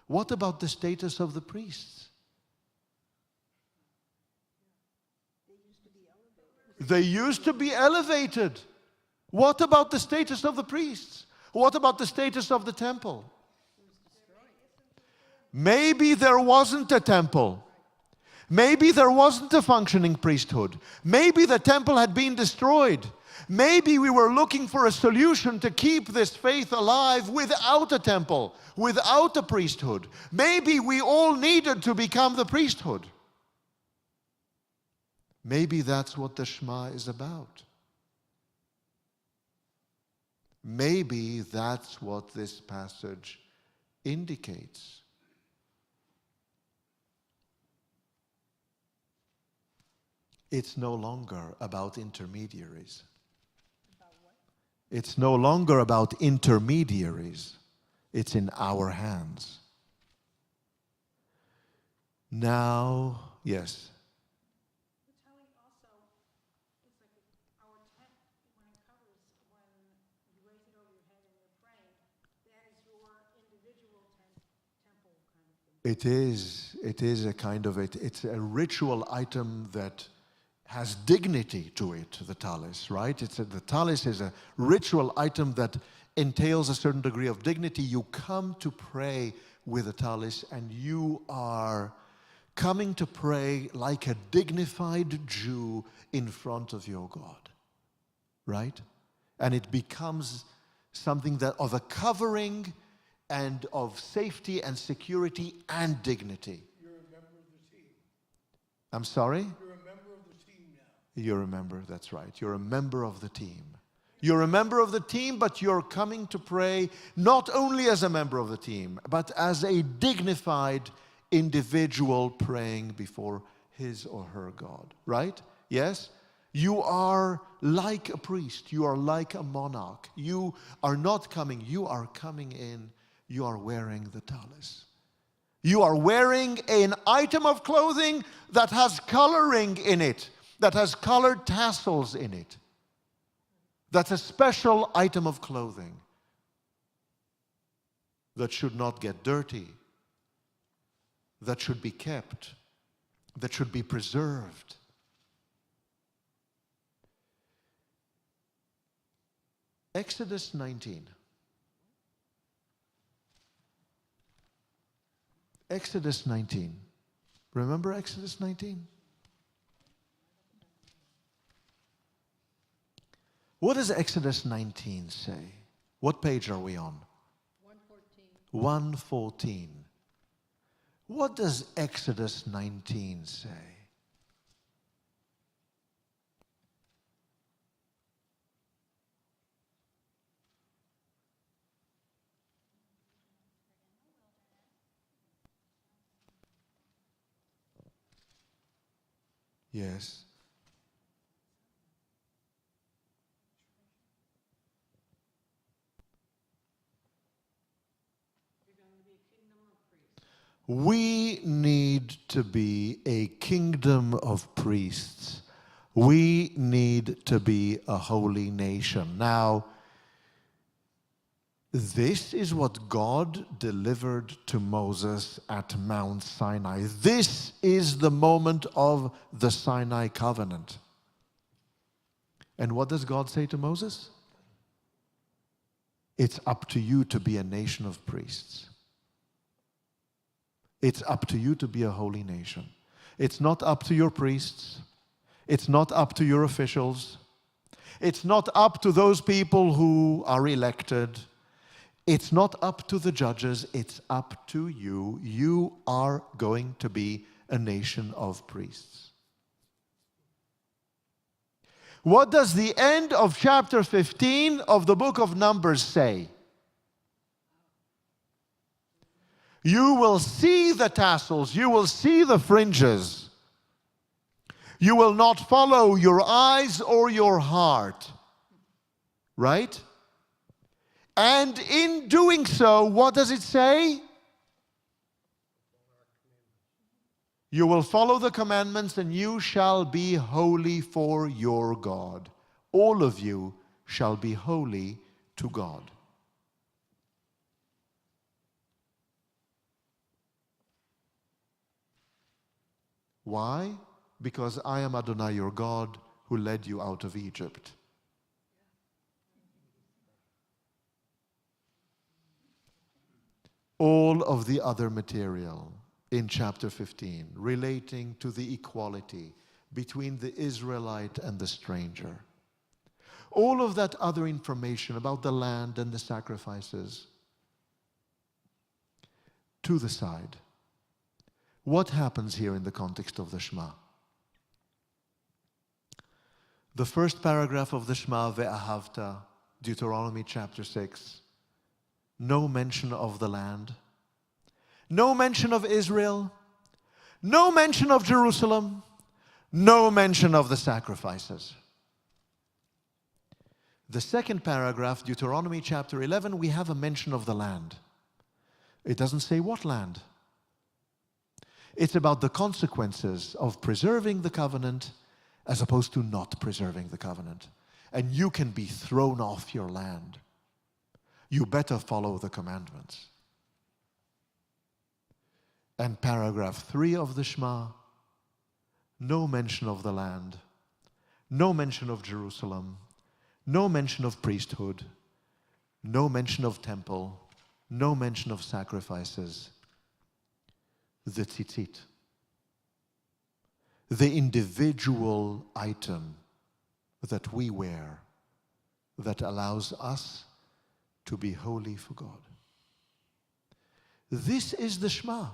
What about the status of the priests? They used to be elevated. What about the status of the priests? What about the status of the temple? Maybe there wasn't a temple. Maybe there wasn't a functioning priesthood. Maybe the temple had been destroyed. Maybe we were looking for a solution to keep this faith alive without a temple, without a priesthood. Maybe we all needed to become the priesthood. Maybe that's what the Shema is about. Maybe that's what this passage indicates. It's no longer about intermediaries. It's no longer about intermediaries. It's in our hands. Now, yes. The telling also, it's like our tent, when it covers, when you raise it over your head and you're praying, that is your individual temple kind of thing. It is a kind of, it's a ritual item that has dignity to it, the talis, right? The talis is a ritual item that entails a certain degree of dignity. You come to pray with a talis, and you are coming to pray like a dignified Jew in front of your God, right? And it becomes something that of a covering and of safety and security and dignity. You're a member of the team. I'm sorry? You're a member of the team now. You're a member, that's right. You're a member of the team. You're a member of the team, but you're coming to pray not only as a member of the team, but as a dignified individual praying before his or her God, right? Yes? You are like a priest. You are like a monarch. You are not coming. You are coming in. You are wearing the talis. You are wearing an item of clothing that has coloring in it, that has colored tassels in it. That's a special item of clothing that should not get dirty, that should be kept, that should be preserved. Exodus 19. Exodus 19. Remember Exodus 19? What does Exodus 19 say? What page are we on? 114. 114. What does Exodus 19 say? Yes. We need to be a kingdom of priests. We need to be a holy nation. Now, this is what God delivered to Moses at Mount Sinai. This is the moment of the Sinai covenant. And what does God say to Moses? It's up to you to be a nation of priests. It's up to you to be a holy nation. It's not up to your priests. It's not up to your officials. It's not up to those people who are elected. It's not up to the judges. It's up to you. You are going to be a nation of priests. What does the end of chapter 15 of the book of Numbers say? You will see the tassels, you will see the fringes. You will not follow your eyes or your heart. Right? And in doing so, what does it say? You will follow the commandments and you shall be holy for your God. All of you shall be holy to God. Why? Because I am Adonai your God who led you out of Egypt. All of the other material in chapter 15 relating to the equality between the Israelite and the stranger. All of that other information about the land and the sacrifices to the side. What happens here in the context of the Shema? The first paragraph of the Shema, Ve'ahavta, Deuteronomy chapter 6, no mention of the land, no mention of Israel, no mention of Jerusalem, no mention of the sacrifices. The second paragraph, Deuteronomy chapter 11, we have a mention of the land. It doesn't say what land. It's about the consequences of preserving the covenant as opposed to not preserving the covenant. And you can be thrown off your land. You better follow the commandments. And paragraph 3 of the Shema, no mention of the land, no mention of Jerusalem, no mention of priesthood, no mention of temple, no mention of sacrifices. The tzitzit, the individual item that we wear that allows us to be holy for God. This is the Shema.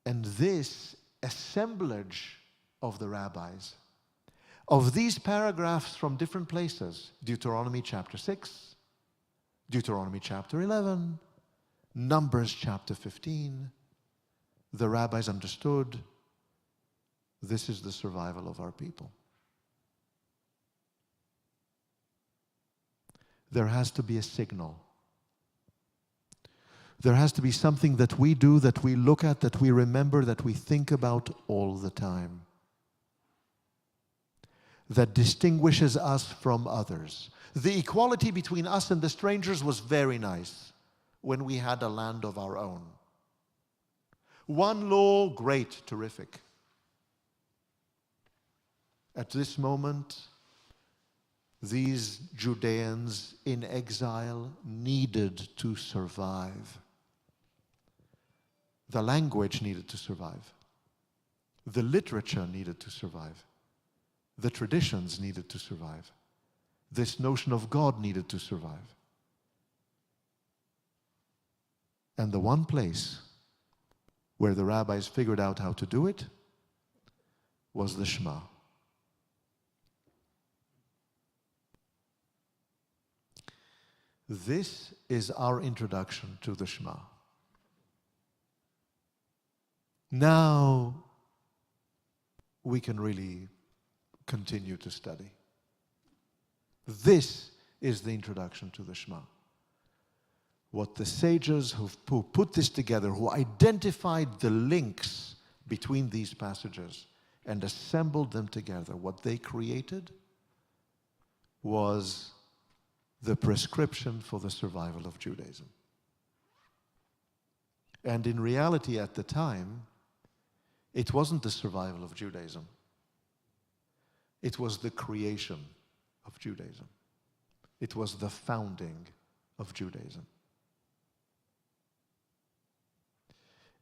And this assemblage of the rabbis, of these paragraphs from different places, Deuteronomy chapter 6, Deuteronomy chapter 11, Numbers chapter 15, the rabbis understood this is the survival of our people. There has to be a signal. There has to be something that we do, that we look at, that we remember, that we think about all the time, that distinguishes us from others. The equality between us and the strangers was very nice when we had a land of our own. One law, great, terrific. At this moment, these Judeans in exile needed to survive. The language needed to survive. The literature needed to survive. The traditions needed to survive. This notion of God needed to survive. And the one place where the rabbis figured out how to do it was the Shema. This is our introduction to the Shema. Now we can really continue to study. This is the introduction to the Shema. What the sages who put this together, who identified the links between these passages and assembled them together, what they created was the prescription for the survival of Judaism. And in reality, at the time, it wasn't the survival of Judaism. It was the creation of Judaism. It was the founding of Judaism.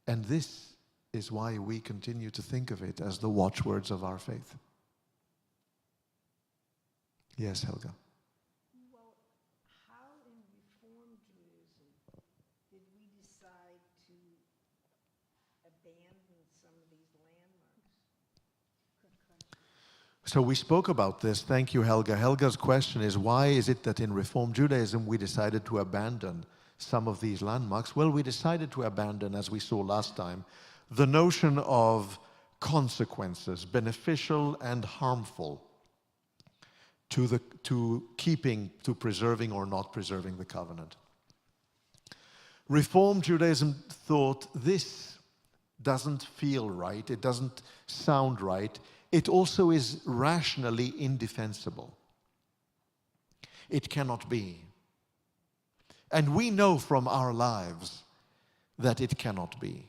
And this is why we continue to think of it as the watchwords of our faith. Yes, Helga. Well, how in Reform Judaism did we decide to abandon some of these landmarks? Good question. So we spoke about this. Thank you, Helga. Helga's question is, why is it that in Reform Judaism we decided to abandon some of these landmarks? Well, we decided to abandon, as we saw last time, the notion of consequences, beneficial and harmful, to preserving or not preserving the covenant. Reform Judaism thought this doesn't feel right, it doesn't sound right, it also is rationally indefensible. It cannot be. And we know from our lives that it cannot be.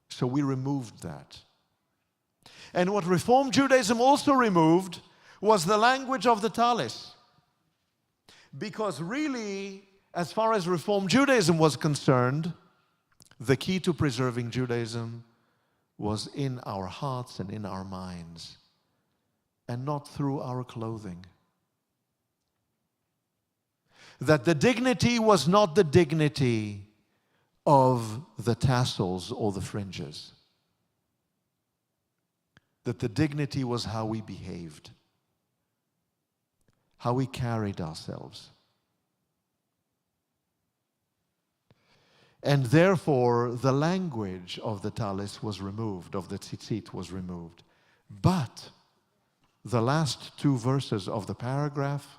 So we removed that. And what Reform Judaism also removed was the language of the talis. Because really, as far as Reform Judaism was concerned, the key to preserving Judaism was in our hearts and in our minds, and not through our clothing. That the dignity was not the dignity of the tassels or the fringes. That the dignity was how we behaved, how we carried ourselves. And therefore, the language of the talis was removed, of the tzitzit was removed. But the last two verses of the paragraph,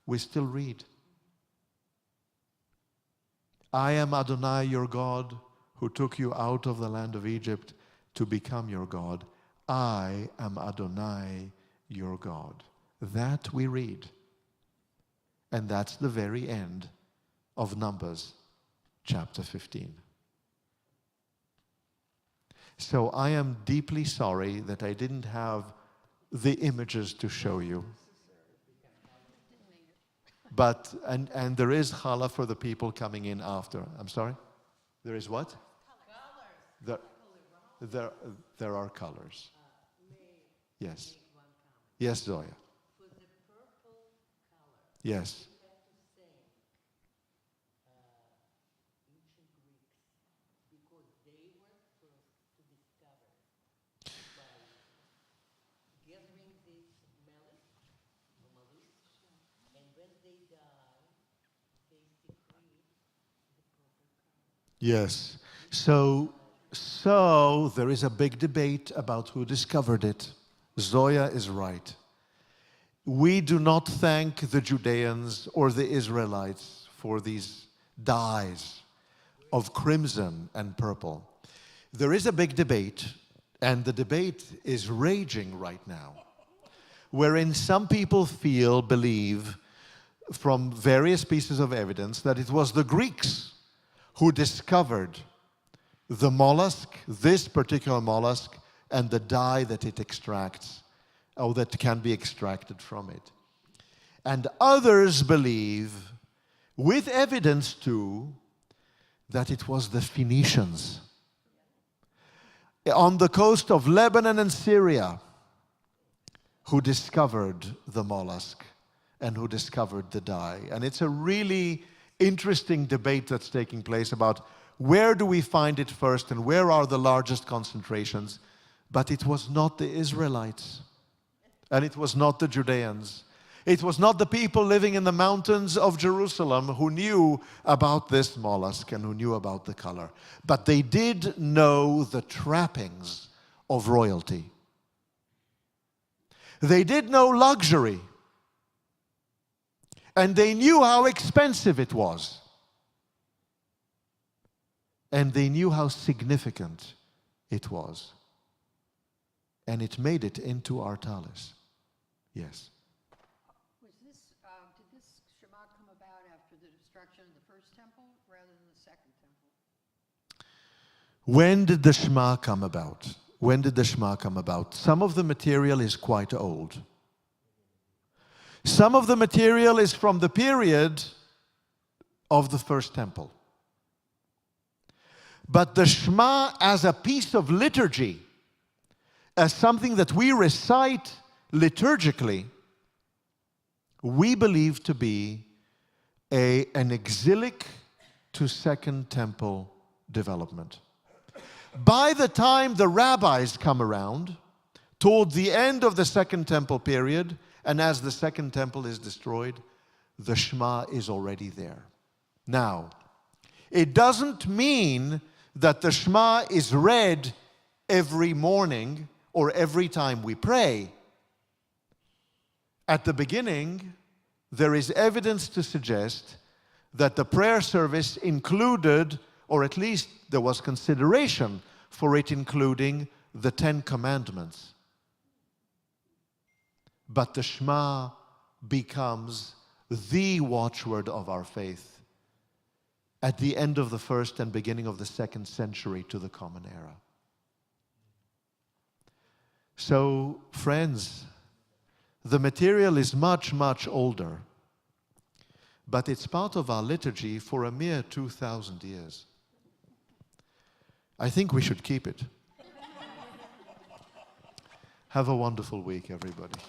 we still read. I am Adonai, your God, who took you out of the land of Egypt to become your God. I am Adonai, your God. That we read. And that's the very end of Numbers chapter 15. So I am deeply sorry that I didn't have the images to show you. But, and there is challah for the people coming in after. I'm sorry? There is what? There are colors. Yes. Yes, Zoya. For the purple color, Yes. you have to thank ancient Greeks because they were first to discover by gathering this melon, and when they die, they secrete the purple color. Yes. So there is a big debate about who discovered it. Zoya is right. We do not thank the Judeans or the Israelites for these dyes of crimson and purple. There is a big debate, and the debate is raging right now, wherein some people believe, from various pieces of evidence, that it was the Greeks who discovered the mollusk, this particular mollusk, and the dye that it extracts, or that can be extracted from it. And others believe, with evidence too, that it was the Phoenicians on the coast of Lebanon and Syria who discovered the mollusk and who discovered the dye. And it's a really interesting debate that's taking place about where do we find it first and where are the largest concentrations. But it was not the Israelites, and it was not the Judeans. It was not the people living in the mountains of Jerusalem who knew about this mollusk and who knew about the color. But they did know the trappings of royalty. They did know luxury. And they knew how expensive it was. And they knew how significant it was. And it made it into our talis. Yes. Did this Shema come about after the destruction of the first temple rather than the second temple? When did the Shema come about? When did the Shema come about? Some of the material is quite old. Some of the material is from the period of the first temple. But the Shema as a piece of liturgy, as something that we recite liturgically, we believe to be an exilic to Second Temple development. By the time the rabbis come around, toward the end of the Second Temple period, and as the Second Temple is destroyed, the Shema is already there. Now, it doesn't mean that the Shema is read every morning or every time we pray. At the beginning, there is evidence to suggest that the prayer service included, or at least there was consideration for it including, the 10 Commandments. But the Shema becomes the watchword of our faith at the end of the first and beginning of the second century to the Common Era. So, friends, the material is much, much older, but it's part of our liturgy for a mere 2,000 years. I think we should keep it. Have a wonderful week, everybody.